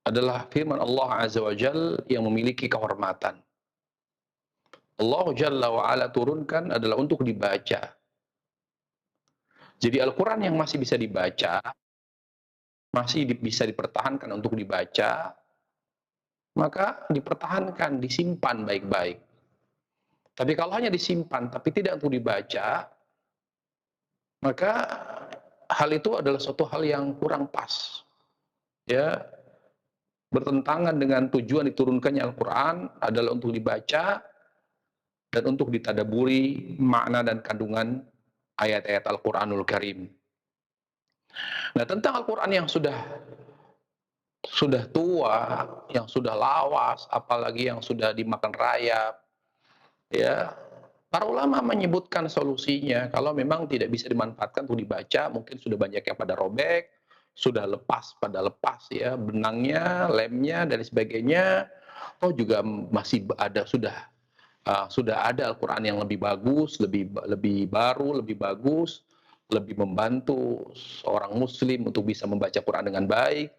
adalah firman Allah Azza wa Jal yang memiliki kehormatan. Allah Jalla wa Ala turunkan adalah untuk dibaca. Jadi Al-Quran yang masih bisa dibaca, masih bisa dipertahankan untuk dibaca, maka dipertahankan, disimpan baik-baik. Tapi kalau hanya disimpan tapi tidak untuk dibaca, maka hal itu adalah suatu hal yang kurang pas. Ya, bertentangan dengan tujuan diturunkannya Al-Quran adalah untuk dibaca dan untuk ditadaburi makna dan kandungan ayat-ayat Al-Quranul Karim. Nah, tentang Al-Quran yang sudah tua, yang sudah lawas, apalagi yang sudah dimakan rayap, ya, para ulama menyebutkan solusinya. Kalau memang tidak bisa dimanfaatkan untuk dibaca, mungkin sudah banyak yang pada robek, sudah pada lepas ya benangnya, lemnya dan sebagainya. Oh, juga masih ada sudah ada Al-Quran yang lebih bagus, lebih baru, lebih bagus, lebih membantu seorang muslim untuk bisa membaca Quran dengan baik.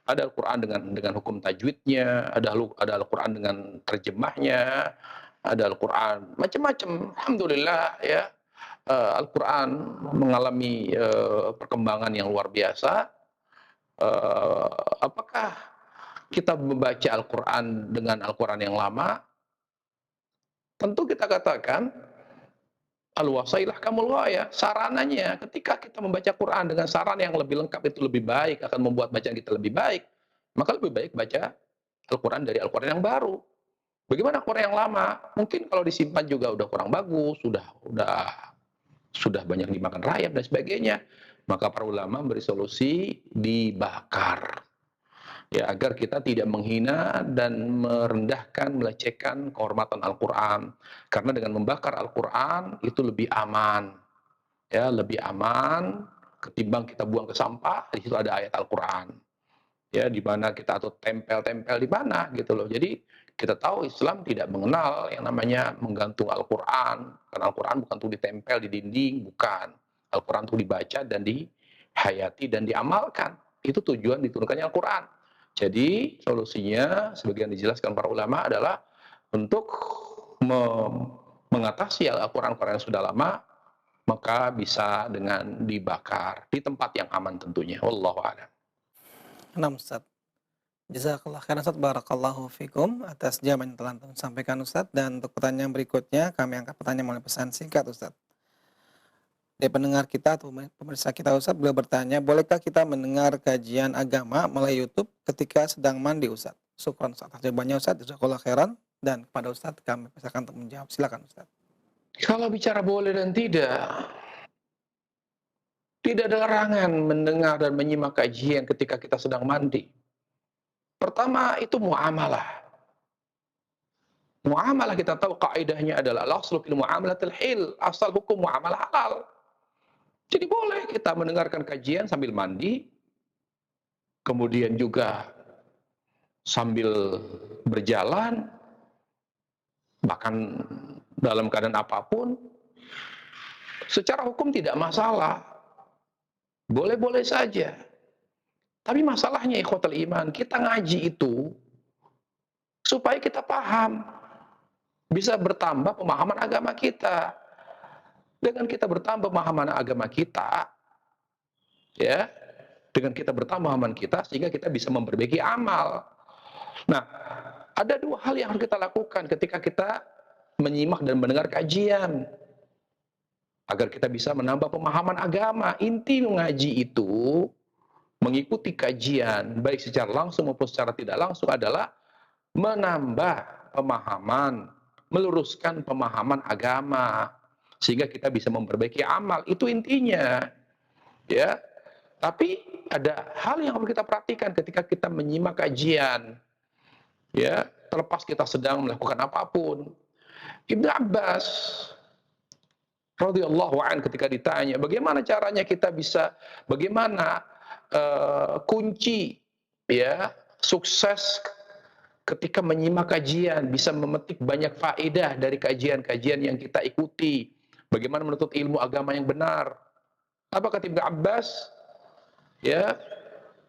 Ada Al-Quran dengan hukum tajwidnya, ada Al-Quran dengan terjemahnya, ada Al-Quran macam-macam. Alhamdulillah ya, Al-Quran mengalami perkembangan yang luar biasa. Apakah kita membaca Al-Quran dengan Al-Quran yang lama? Tentu kita katakan al-wasailah kamul ghaya. Sarananya ketika kita membaca Quran dengan saran yang lebih lengkap itu lebih baik, akan membuat bacaan kita lebih baik, maka lebih baik baca Al-Quran dari Al-Quran yang baru. Bagaimana Quran yang lama? Mungkin kalau disimpan juga udah kurang bagus, sudah banyak dimakan rayap dan sebagainya. Maka para ulama beri solusi dibakar. Ya, agar kita tidak menghina dan merendahkan, melecehkan kehormatan Al-Quran. Karena dengan membakar Al-Quran itu lebih aman. Ya, lebih aman ketimbang kita buang ke sampah. Di situ ada ayat Al-Quran. Ya, di mana kita atau tempel-tempel di mana gitu loh. Jadi kita tahu Islam tidak mengenal yang namanya menggantung Al-Quran. Karena Al-Quran bukan untuk ditempel di dinding, bukan. Al-Quran untuk dibaca dan dihayati dan diamalkan. Itu tujuan diturunkannya Al-Quran. Jadi solusinya sebagian dijelaskan para ulama adalah untuk mengatasi Al-Quran yang sudah lama, maka bisa dengan dibakar di tempat yang aman tentunya. Wallahu a'lam. Nah, Ustaz. Jazakallah khairan Ustaz, barakallahu fikum atas jawaban yang telah disampaikan Ustaz. Dan untuk pertanyaan berikutnya, kami angkat pertanyaan melalui pesan singkat Ustaz. Dari pendengar kita atau pemirsa kita Ustaz, beliau bertanya, bolehkah kita mendengar kajian agama melalui YouTube ketika sedang mandi Ustaz? Syukran Ustaz. Atas jawabannya Ustaz, jazakallah khairan. Dan kepada Ustaz kami persilakan untuk menjawab. Silakan Ustaz. Kalau bicara boleh dan tidak ada larangan mendengar dan menyimak kajian ketika kita sedang mandi. Pertama itu muamalah. Muamalah kita tahu kaidahnya adalah al-aslu fil muamalatil hil, asal hukum muamalah halal. Jadi boleh kita mendengarkan kajian sambil mandi, kemudian juga sambil berjalan, bahkan dalam keadaan apapun, secara hukum tidak masalah. Boleh-boleh saja. Tapi masalahnya ikhwatul iman, kita ngaji itu supaya kita paham, bisa bertambah pemahaman agama kita. Dengan kita bertambah pemahaman agama kita, ya, dengan kita bertambah pemahaman kita, sehingga kita bisa memperbaiki amal. Nah, ada dua hal yang harus kita lakukan ketika kita menyimak dan mendengar kajian, agar kita bisa menambah pemahaman agama. Inti mengaji itu, mengikuti kajian, baik secara langsung maupun secara tidak langsung adalah menambah pemahaman meluruskan pemahaman agama sehingga kita bisa memperbaiki amal. Itu intinya. Ya. Tapi ada hal yang harus kita perhatikan ketika kita menyimak kajian. Ya, terlepas kita sedang melakukan apapun. Ibnu Abbas radhiyallahu an ketika ditanya, bagaimana caranya kita bisa, bagaimana kunci ya sukses ketika menyimak kajian, bisa memetik banyak faedah dari kajian-kajian yang kita ikuti. Bagaimana menuntut ilmu agama yang benar. Apa kata Ibnu Abbas? Ya,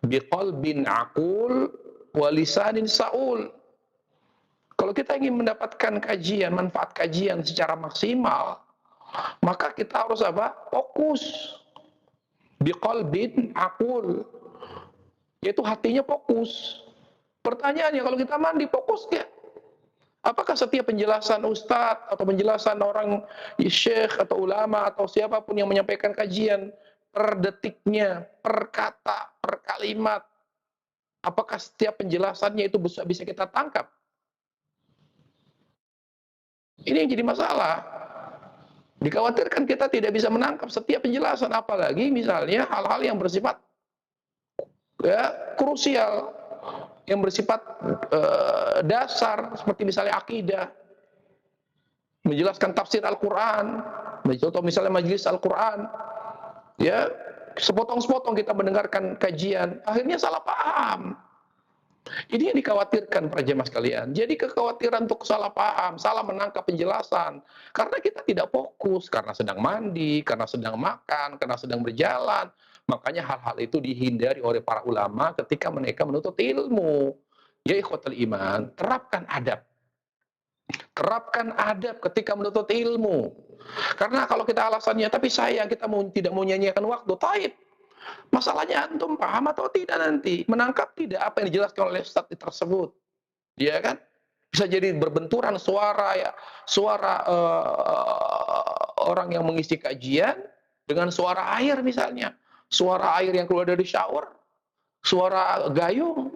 biqalbin aqul wa lisanin saul. Kalau kita ingin mendapatkan kajian, manfaat kajian secara maksimal, maka kita harus apa? Fokus. Biqalbin aqul. Yaitu hatinya fokus. Pertanyaannya, kalau kita mandi, fokus nggak? Apakah setiap penjelasan ustadz atau penjelasan orang syekh atau ulama atau siapapun yang menyampaikan kajian, per detiknya, per kata, per kalimat, apakah setiap penjelasannya itu bisa kita tangkap? Ini yang jadi masalah. Dikhawatirkan kita tidak bisa menangkap setiap penjelasan, apalagi misalnya hal-hal yang bersifat ya krusial, yang bersifat dasar, seperti misalnya akidah, menjelaskan tafsir Al-Quran, atau misalnya majelis Al-Quran, ya sepotong-sepotong kita mendengarkan kajian, akhirnya salah paham. Ini yang dikhawatirkan para jemaah sekalian. Jadi kekhawatiran untuk salah paham, salah menangkap penjelasan, karena kita tidak fokus, karena sedang mandi, karena sedang makan, karena sedang berjalan. Makanya hal-hal itu dihindari oleh para ulama ketika mereka menuntut ilmu. Ya ikhwatul iman, terapkan adab. Terapkan adab ketika menuntut ilmu. Karena kalau kita alasannya, tapi sayang kita tidak mau nyanyiakan waktu, taib. Masalahnya antum paham atau tidak nanti? Menangkap tidak apa yang dijelaskan oleh ustadz tersebut. Ya kan? Bisa jadi berbenturan suara ya, suara orang yang mengisi kajian dengan suara air misalnya. Suara air yang keluar dari shower, suara gayung,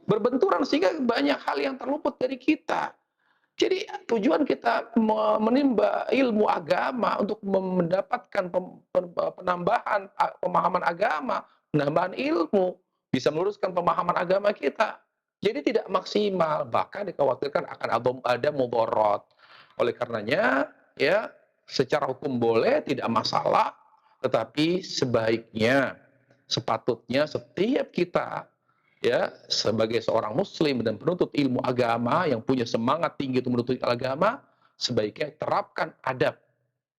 berbenturan sehingga banyak hal yang terluput dari kita. Jadi tujuan kita menimba ilmu agama untuk mendapatkan penambahan pemahaman agama, penambahan ilmu, bisa meluruskan pemahaman agama kita. Jadi tidak maksimal, bahkan dikhawatirkan akan ada mudarat. Oleh karenanya, ya secara hukum boleh, tidak masalah, tetapi sebaiknya, sepatutnya setiap kita ya sebagai seorang muslim dan penuntut ilmu agama yang punya semangat tinggi untuk menuntut agama, sebaiknya terapkan adab.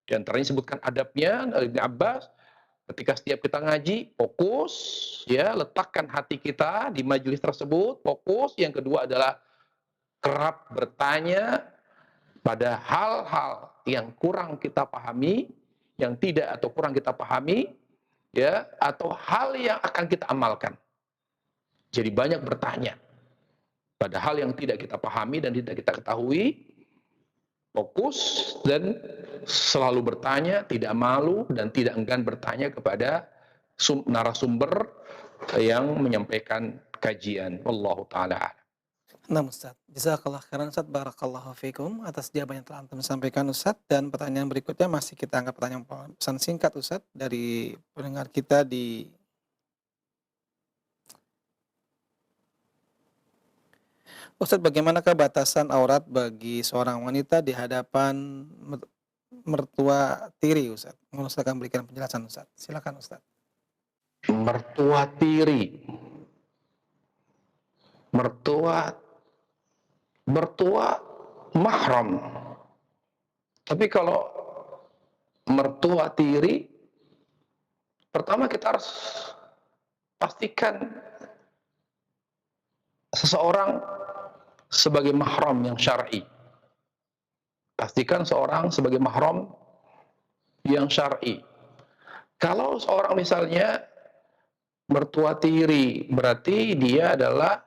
Di antaranya sebutkan adabnya dari Ibnu Abbas, ketika setiap kita ngaji, fokus, ya letakkan hati kita di majelis tersebut, fokus. Yang kedua adalah kerap bertanya pada hal-hal yang kurang kita pahami, yang tidak atau kurang kita pahami, ya atau hal yang akan kita amalkan. Jadi banyak bertanya pada hal yang tidak kita pahami dan tidak kita ketahui, fokus dan selalu bertanya, tidak malu dan tidak enggan bertanya kepada narasumber yang menyampaikan kajian. Wallahu ta'ala. Nah Ustaz, jazakallah khairan Ustaz, barakallahu fikum atas jawaban yang telah antum sampaikan Ustaz. Dan pertanyaan berikutnya masih kita angkat pertanyaan pesan singkat Ustaz dari pendengar kita di Ustaz, bagaimanakah batasan aurat bagi seorang wanita di hadapan mertua tiri Ustaz? Ustaz akan berikan penjelasan Ustaz. Silakan Ustaz. Mertua tiri. Mertua mahram. Tapi kalau mertua tiri, pertama kita harus pastikan seseorang sebagai mahram yang syar'i. Pastikan seorang sebagai mahram yang syar'i. Kalau seorang misalnya mertua tiri, berarti dia adalah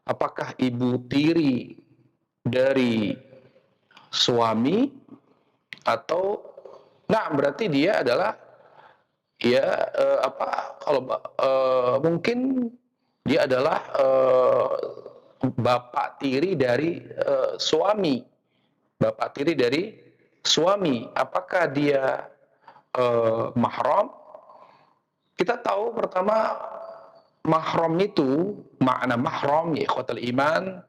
apakah ibu tiri dari suami atau berarti dia adalah ya mungkin dia adalah bapak tiri dari suami. bapak tiri dari suami. Apakah dia mahram? Kita tahu pertama mahram itu, makna mahram ya ikhwatal iman,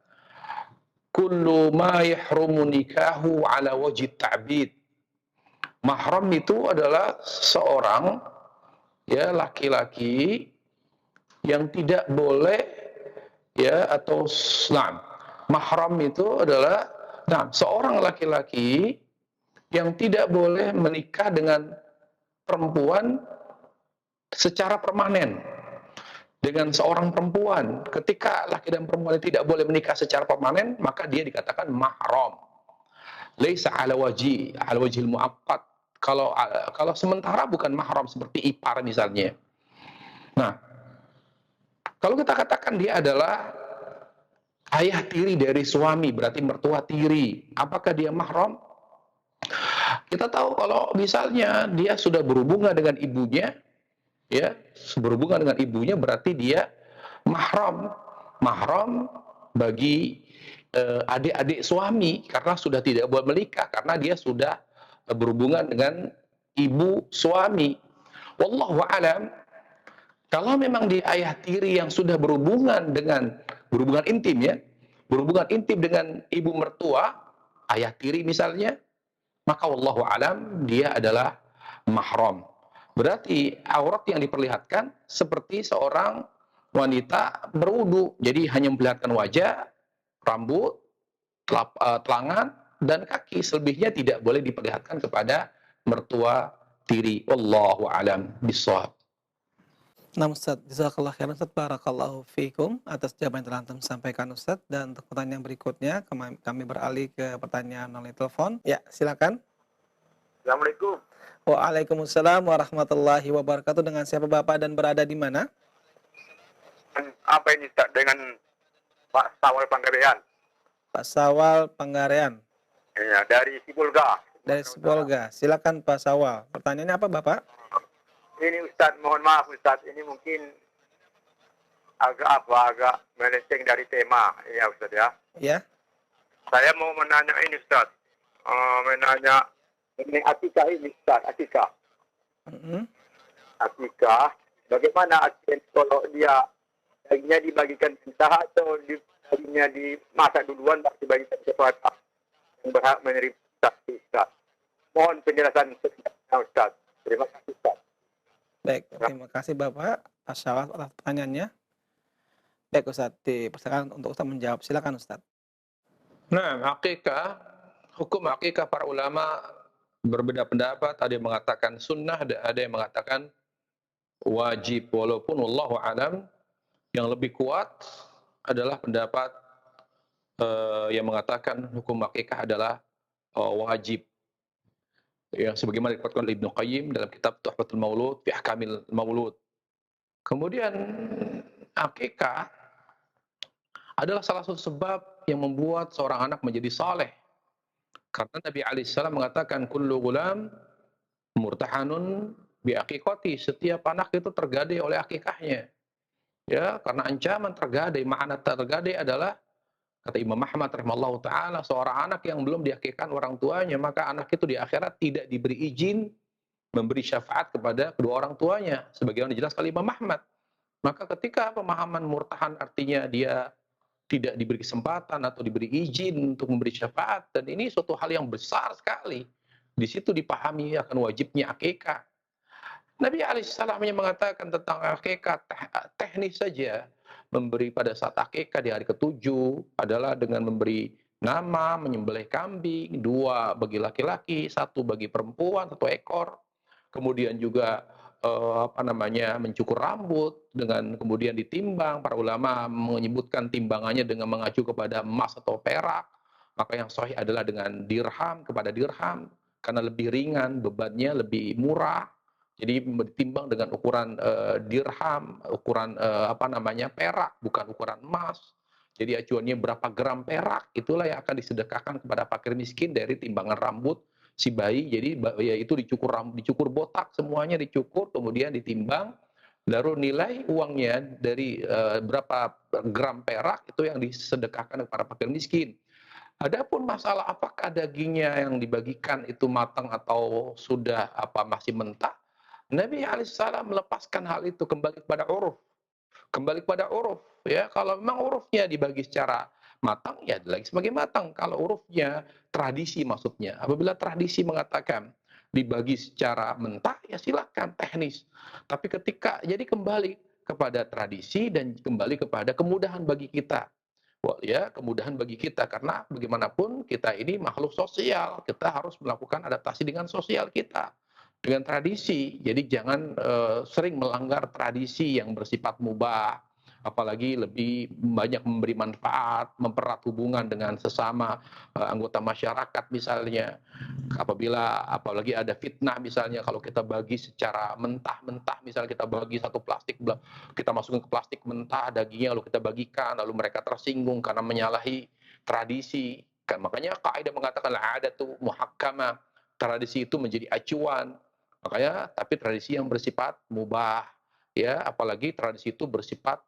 kullu ma yahrumu nikahu ala wajib ta'bid. Mahram itu adalah seorang ya laki-laki yang tidak boleh ya atau mahram itu adalah seorang laki-laki yang tidak boleh menikah dengan perempuan secara permanen. Dengan seorang perempuan, ketika laki dan perempuan tidak boleh menikah secara permanen, maka dia dikatakan mahram. Laisa ala wajhil muaqqat. Kalau sementara bukan mahram seperti ipar misalnya. Nah, kalau kita katakan dia adalah ayah tiri dari suami, berarti mertua tiri. Apakah dia mahram? Kita tahu kalau misalnya dia sudah berhubungan dengan ibunya, ya, berhubungan dengan ibunya berarti dia mahram. Mahram bagi adik-adik suami karena sudah tidak boleh menikah karena dia sudah berhubungan dengan ibu suami. Wallahu alam. Kalau memang dia ayah tiri yang sudah berhubungan intim ya, berhubungan intim dengan ibu mertua, ayah tiri misalnya, maka wallahu alam dia adalah mahram. Berarti aurat yang diperlihatkan seperti seorang wanita berwudu. Jadi hanya memperlihatkan wajah, rambut, telangan, dan kaki. Selebihnya tidak boleh diperlihatkan kepada mertua tiri. Wallahu alam bishawab. Nah Ustaz, jazakallah khairan Ustaz, barakallahu fikum atas jawaban yang telah antum sampaikan Ustaz. Dan untuk pertanyaan berikutnya, kami beralih ke pertanyaan melalui telepon. Ya, silakan. Assalamualaikum. Waalaikumsalam warahmatullahi wabarakatuh. Dengan siapa Bapak dan berada di mana? Apa ini Ustaz dengan Pak Sawal Panggabean? Pak Sawal Panggarean. Ya, dari Sibolga. Dari Sibolga. Silakan Pak Sawal. Pertanyaannya apa Bapak? Ini Ustaz, mohon maaf Ustaz, ini mungkin agak melenceng dari tema ya Ustaz ya. Ya. Saya mau menanya ini Ustaz, menanya ini akikah ini Ustaz, akikah. Akikah, bagaimana akikah kalau dia dagingnya dibagikan mentah atau dagingnya dimasak duluan baru dibagikan kepada yang berhak menerima Ustaz. Mohon penjelasan Ustaz. Terima kasih Ustaz. Baik, terima kasih Bapak Pak Sawal atas pertanyaannya. Baik Ustaz, dipersilakan untuk Ustaz menjawab. Silakan Ustaz. Nah, akikah, hukum akikah para ulama berbeda pendapat. Ada yang mengatakan sunnah, ada yang mengatakan wajib. Walaupun wallahu alam yang lebih kuat adalah pendapat yang mengatakan hukum akikah adalah wajib. Yang sebagaimana dikatakan oleh Ibnu Qayyim dalam kitab Tuhfatul Maulud fi Ahkamil Maulud. Kemudian akikah adalah salah satu sebab yang membuat seorang anak menjadi saleh. Karena Nabi alaihissalam mengatakan kullu gulam murtahanun bi aqiqati, setiap anak itu tergadai oleh akikahnya. Ya, karena ancaman tergadai, makna tergadai adalah kata Imam Ahmad rahimallahu taala, seorang anak yang belum diakikahkan orang tuanya, maka anak itu di akhirat tidak diberi izin memberi syafaat kepada kedua orang tuanya, sebagaimana dijelaskan oleh Imam Ahmad. Maka ketika pemahaman murtahan artinya dia tidak diberi kesempatan atau diberi izin untuk memberi syafaat, dan ini suatu hal yang besar sekali. Di situ dipahami akan wajibnya akikah. Nabi alaihissalam hanya mengatakan tentang akikah teknis saja. Memberi pada saat akikah di hari ke-7 adalah dengan memberi nama, menyembelih kambing, 2 bagi laki-laki, 1 bagi perempuan, 1 ekor. Kemudian juga mencukur rambut dengan kemudian ditimbang. Para ulama menyebutkan timbangannya dengan mengacu kepada emas atau perak. Maka yang sahih adalah dengan dirham kepada dirham karena lebih ringan, bebannya lebih murah. Jadi ditimbang dengan ukuran dirham, ukuran perak, bukan ukuran emas. Jadi acuannya berapa gram perak, itulah yang akan disedekahkan kepada fakir miskin dari timbangan rambut si bayi. Jadi ya itu dicukur botak, semuanya dicukur, kemudian ditimbang, lalu nilai uangnya dari berapa gram perak itu yang disedekahkan kepada fakir miskin. Adapun masalah apakah dagingnya yang dibagikan itu matang atau sudah masih mentah, Nabi alaihissalam melepaskan hal itu kembali kepada uruf. Kembali kepada uruf, ya. Kalau memang urufnya dibagi secara matang, ya lagi sebagai matang. Kalau urufnya, tradisi maksudnya. Apabila tradisi mengatakan dibagi secara mentah, ya silakan teknis. Tapi jadi kembali kepada tradisi dan kembali kepada kemudahan bagi kita. Wah, ya, kemudahan bagi kita karena bagaimanapun kita ini makhluk sosial, kita harus melakukan adaptasi dengan sosial kita, dengan tradisi. Jadi jangan sering melanggar tradisi yang bersifat mubah, apalagi lebih banyak memberi manfaat, mempererat hubungan dengan sesama anggota masyarakat misalnya. Apalagi ada fitnah misalnya, kalau kita bagi secara mentah-mentah, misalnya kita bagi satu plastik, kita masukin ke plastik mentah dagingnya, lalu kita bagikan, lalu mereka tersinggung karena menyalahi tradisi. Kan makanya kaidah mengatakan ada tuh muhakkamah, tradisi itu menjadi acuan. Makanya tapi tradisi yang bersifat mubah, ya, apalagi tradisi itu bersifat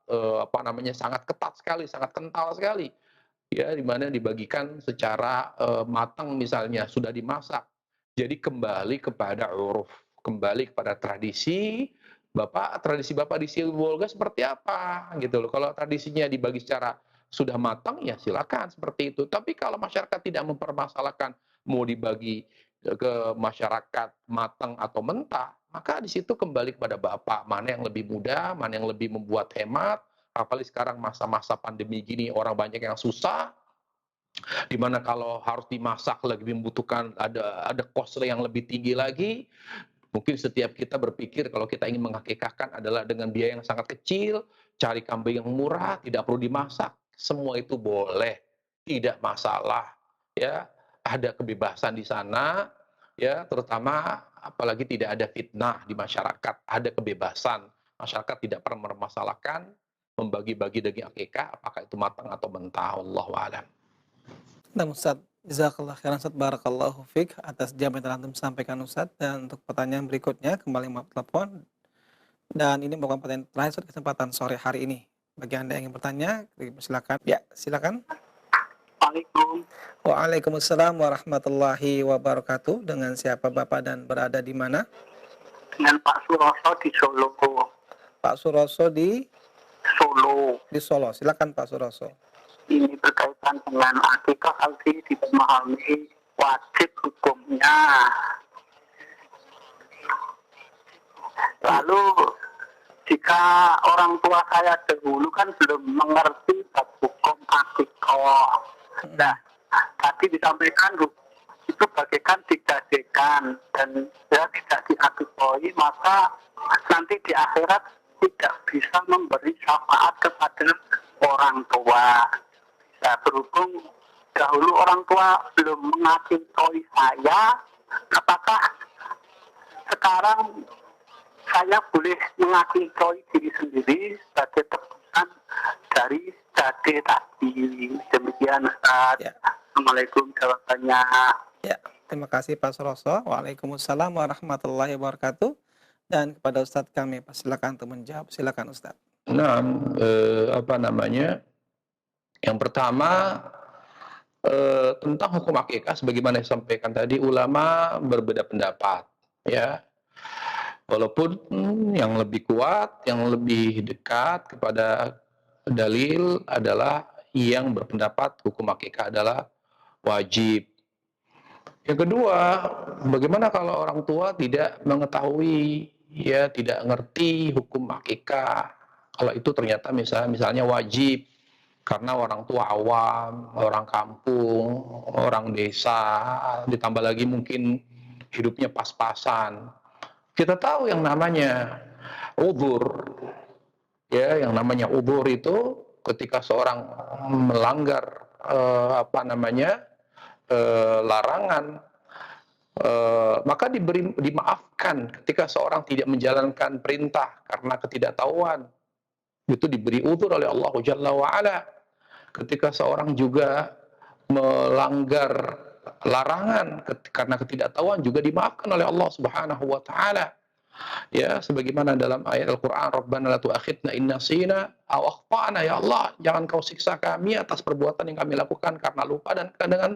sangat ketat sekali, sangat kental sekali. Ya, di mana dibagikan secara matang misalnya, sudah dimasak. Jadi kembali kepada uruf, kembali kepada tradisi. Tradisi Bapak di Sibolga seperti apa gitu loh. Kalau tradisinya dibagi secara sudah matang, ya silakan seperti itu. Tapi kalau masyarakat tidak mempermasalahkan mau dibagi ke masyarakat matang atau mentah, maka di situ kembali kepada Bapak, mana yang lebih mudah, mana yang lebih membuat hemat. Apalagi sekarang masa-masa pandemi gini, orang banyak yang susah, di mana kalau harus dimasak lagi membutuhkan ada cost yang lebih tinggi lagi. Mungkin setiap kita berpikir kalau kita ingin mengakikahkan adalah dengan biaya yang sangat kecil, cari kambing yang murah, tidak perlu dimasak. Semua itu boleh, tidak masalah. Ya, ada kebebasan di sana, ya, terutama apalagi tidak ada fitnah di masyarakat, ada kebebasan. Masyarakat tidak pernah mempermasalahkan membagi-bagi daging akikah, apakah itu matang atau mentah, wallahu a'lam. Nah, Ustaz, jazakallah khairan Ustaz, barakallahu fik atas jawaban yang telah antum sampaikan Ustaz. Dan untuk pertanyaan berikutnya kembali melalui telepon, dan ini merupakan pertanyaan terakhir Ustaz kesempatan sore hari ini. Bagi Anda yang ingin bertanya, silakan. Ya, silakan. Waalaikumsalam warahmatullahi wabarakatuh. Dengan siapa Bapak dan berada di mana? Dengan Pak Suroso di Solo. Pak Suroso di Solo. Solo. Silakan Pak Suroso. Ini berkaitan dengan akikah harus dipahami wajib hukumnya. Lalu jika orang tua saya dahulu kan belum mengerti bab hukum akikah. Nah, tadi disampaikan itu bagaikan digadekan dan ya tidak diakikahi, maka nanti di akhirat tidak bisa memberi syafaat kepada orang tua. Nah, berhubung dahulu orang tua belum mengakikahi saya, apakah sekarang saya boleh mengakikahi diri sendiri sebagai tebusan dari jade tadi? Demikian Ustaz. Ya. Assalamualaikum jawabannya. Ya, terima kasih Pak Suroso. Waalaikumsalam warahmatullahi wabarakatuh. Dan kepada Ustadz kami, silakan untuk menjawab. Silakan Ustadz. Nah, yang pertama tentang hukum akikah, sebagaimana yang disampaikan tadi, ulama berbeda pendapat, ya. Walaupun yang lebih kuat, yang lebih dekat kepada dalil adalah yang berpendapat hukum akikah adalah wajib. Yang kedua, bagaimana kalau orang tua tidak mengetahui, ya, tidak ngerti hukum akikah? Kalau itu ternyata misalnya wajib karena orang tua awam, orang kampung, orang desa, ditambah lagi mungkin hidupnya pas-pasan. Kita tahu yang namanya udzur, ya, yang namanya udzur itu ketika seorang melanggar larangan, maka dimaafkan ketika seorang tidak menjalankan perintah karena ketidaktahuan. Itu diberi udzur oleh Allah Jalla wa'ala. Ketika seorang juga melanggar larangan karena ketidaktahuan juga dimaafkan oleh Allah Subhanahu wa taala. Ya, sebagaimana dalam ayat Al-Qur'an, "Rabbana la tu'akhidna in nasina aw akhtana." Ya Allah, jangan Kau siksa kami atas perbuatan yang kami lakukan karena lupa dan dengan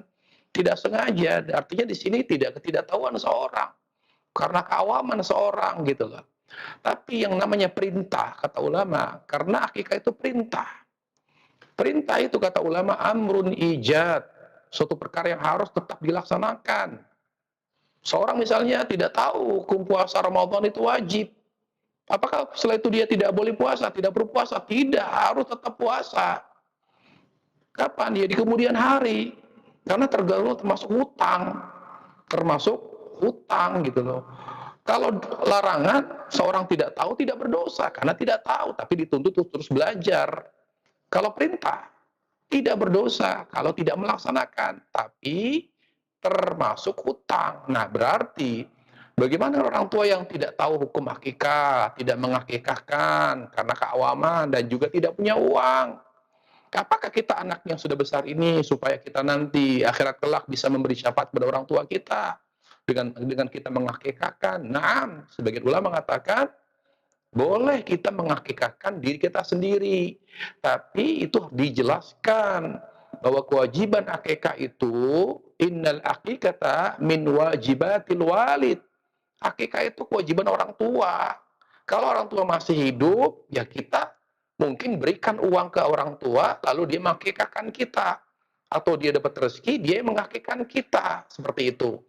tidak sengaja. Artinya di sini tidak ketidaktahuan seorang, karena keawaman seorang gitu loh. Tapi yang namanya perintah, kata ulama, karena akikah itu perintah. Perintah itu kata ulama amrun ijad, suatu perkara yang harus tetap dilaksanakan. Seorang misalnya tidak tahu hukum puasa Ramadan itu wajib. Apakah setelah itu dia tidak boleh puasa, tidak perlu puasa? Tidak, harus tetap puasa. Kapan? Ya di kemudian hari. Karena termasuk hutang. Termasuk hutang gitu loh. Kalau larangan, seorang tidak tahu tidak berdosa karena tidak tahu, tapi dituntut terus belajar. Kalau perintah, tidak berdosa kalau tidak melaksanakan, tapi termasuk hutang. Nah, berarti bagaimana orang tua yang tidak tahu hukum akikah, tidak mengakikahkan karena keawaman dan juga tidak punya uang. Apakah kita anak yang sudah besar ini supaya kita nanti akhirat kelak bisa memberi syafaat kepada orang tua kita dengan kita mengakikahkan? Naam, sebagian ulama mengatakan boleh kita mengakikahkan diri kita sendiri, tapi itu dijelaskan bahwa kewajiban akikah itu innal akikata min wajibatil walid. Akikah itu kewajiban orang tua. Kalau orang tua masih hidup, ya kita mungkin berikan uang ke orang tua, lalu dia mengakikahkan kita. Atau dia dapat rezeki, dia mengakikahkan kita. Seperti itu.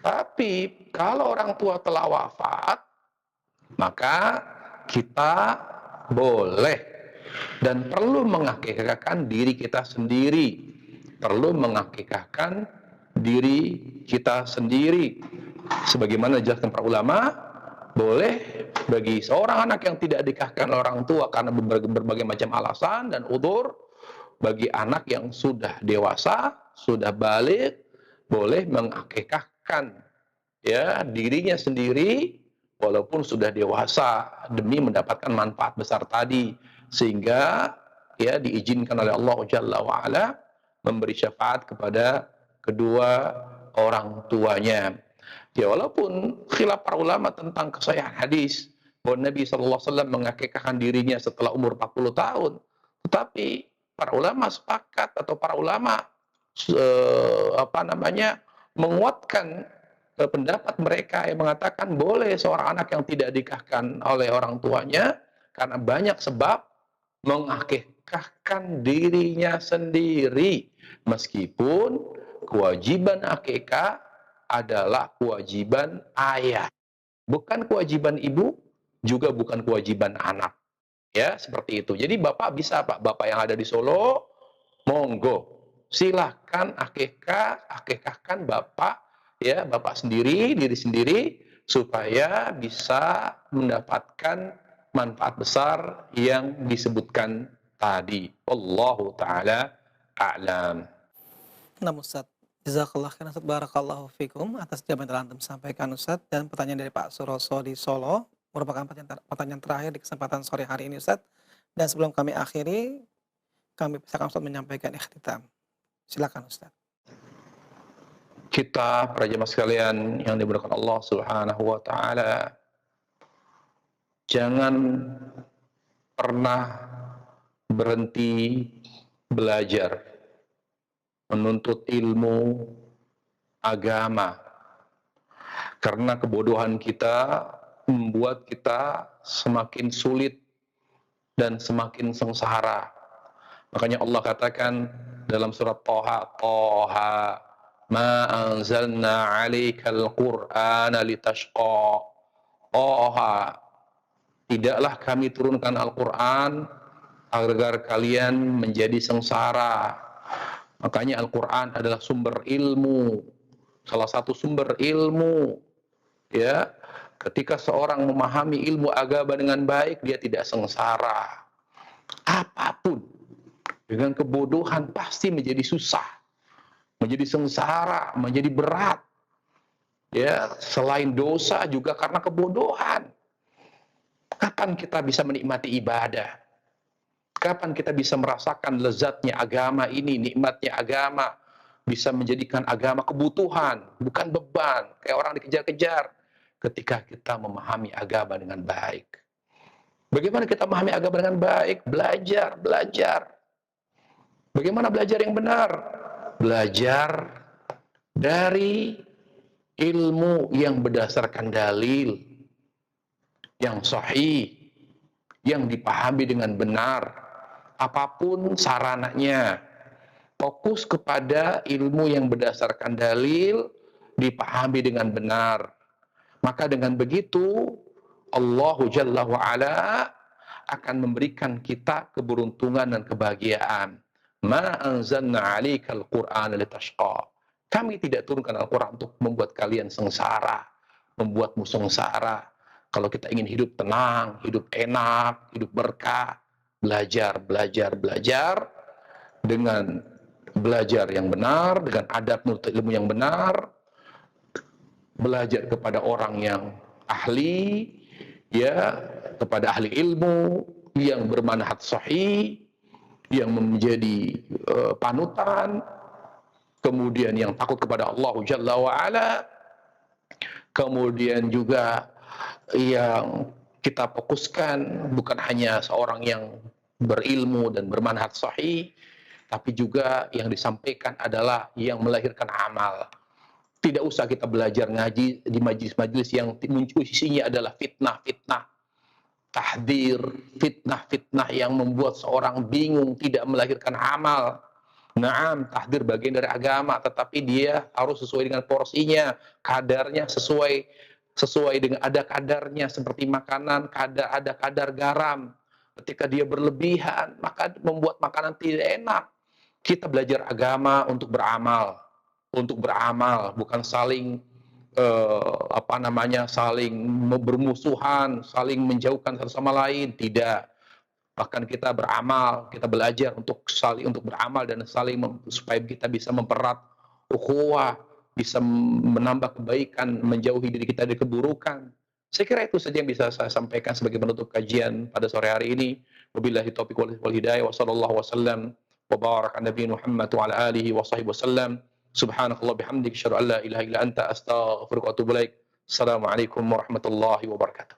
Tapi kalau orang tua telah wafat, maka kita boleh dan perlu mengakikahkan diri kita sendiri. Perlu mengakikahkan diri kita sendiri. Sebagaimana dijelaskan para ulama, boleh bagi seorang anak yang tidak dikahkan orang tua karena berbagai macam alasan dan udzur, bagi anak yang sudah dewasa, sudah balik, boleh mengakikahkan ya dirinya sendiri walaupun sudah dewasa demi mendapatkan manfaat besar tadi, sehingga ya diizinkan oleh Allah Jalla wa Ala memberi syafaat kepada kedua orang tuanya. Ya, walaupun khilaf para ulama tentang kesahihan hadis bahwa Nabi SAW mengakikahkan dirinya setelah umur 40 tahun, tetapi para ulama sepakat atau para ulama menguatkan pendapat mereka yang mengatakan boleh seorang anak yang tidak nikahkan oleh orang tuanya karena banyak sebab mengakikahkan dirinya sendiri, meskipun kewajiban akikah adalah kewajiban ayah, bukan kewajiban ibu, juga bukan kewajiban anak. Ya, seperti itu. Jadi Bapak bisa, Pak, Bapak yang ada di Solo, monggo, silahkan akikahkan Bapak, ya, Bapak sendiri, diri sendiri, supaya bisa mendapatkan manfaat besar yang disebutkan tadi. Wallahu ta'ala a'lam. Nah, Ustaz, jazakallah khairan Ustaz, barakallahu fikum atas jawaban yang telah sampaikan Ustaz, dan pertanyaan dari Pak Suroso di Solo merupakan pertanyaan terakhir di kesempatan sore hari ini Ustaz. Dan sebelum kami akhiri, kami persilakan Ustaz menyampaikan ikhtitam. Silakan Ustaz. Kita para jemaah sekalian yang diberkahi Allah Subhanahu wa taala, jangan pernah berhenti belajar, menuntut ilmu agama. Karena kebodohan kita membuat kita semakin sulit dan semakin sengsara. Makanya Allah katakan dalam surat Toha, ma anzalna 'alaikal Qur'ana litashqa. Toha, tidaklah kami turunkan Al-Qur'an agar kalian menjadi sengsara. Makanya Al-Qur'an adalah sumber ilmu, salah satu sumber ilmu. Ya, ketika seorang memahami ilmu agama dengan baik, dia tidak sengsara. Apapun dengan kebodohan pasti menjadi susah, menjadi sengsara, menjadi berat. Ya, selain dosa juga karena kebodohan. Kapan kita bisa menikmati ibadah? Kapan kita bisa merasakan lezatnya agama ini, nikmatnya agama, bisa menjadikan agama kebutuhan, bukan beban, kayak orang dikejar-kejar. ketika kita memahami agama dengan baik. Bagaimana kita memahami agama dengan baik? Belajar. Bagaimana belajar yang benar? Belajar dari ilmu yang berdasarkan dalil, yang sahih, yang dipahami dengan benar, apapun sarananya. Fokus kepada ilmu yang berdasarkan dalil, dipahami dengan benar. Maka dengan begitu, Allah Jalla wa'ala akan memberikan kita keberuntungan dan kebahagiaan. Ma anzalna 'alaikal Qur'ana litashqa. Kami tidak turunkan Al-Quran untuk membuat kalian sengsara, membuatmu sengsara. Kalau kita ingin hidup tenang, hidup enak, hidup berkah, belajar dengan belajar yang benar, dengan adab menuntut ilmu yang benar, belajar kepada orang yang ahli, ya, kepada ahli ilmu yang bermanhaj sahih, yang menjadi panutan, kemudian yang takut kepada Allah Jalla wa'ala, kemudian juga yang kita fokuskan bukan hanya seorang yang berilmu dan bermanhaj sahih, tapi juga yang disampaikan adalah yang melahirkan amal. Tidak usah kita belajar ngaji di majelis-majelis yang muncul isinya adalah fitnah-fitnah, tahdir, fitnah-fitnah yang membuat seorang bingung, tidak melahirkan amal. Naam, tahdir bagian dari agama, tetapi dia harus sesuai dengan porsinya, kadarnya sesuai dengan ada kadarnya, seperti makanan, ada kadar garam. Ketika dia berlebihan, maka membuat makanan tidak enak. Kita belajar agama untuk beramal, bukan saling saling bermusuhan, saling menjauhkan satu sama lain, tidak. Bahkan kita beramal, kita belajar untuk beramal dan supaya kita bisa mempererat ukhuwah, bisa menambah kebaikan, menjauhi diri kita dari keburukan. Saya kira itu saja yang bisa saya sampaikan sebagai penutup kajian pada sore hari ini. Wabillahi taufiq wal hidayah wa sallallahu wasallam wa baraka Nabi Muhammad wa ala alihi wa sahbihi wasallam. Subhanakallah bihamdik, asyhadu an la ilaha illa anta, astaghfiruka wa atubu ilaik. Assalamualaikum warahmatullahi wabarakatuh.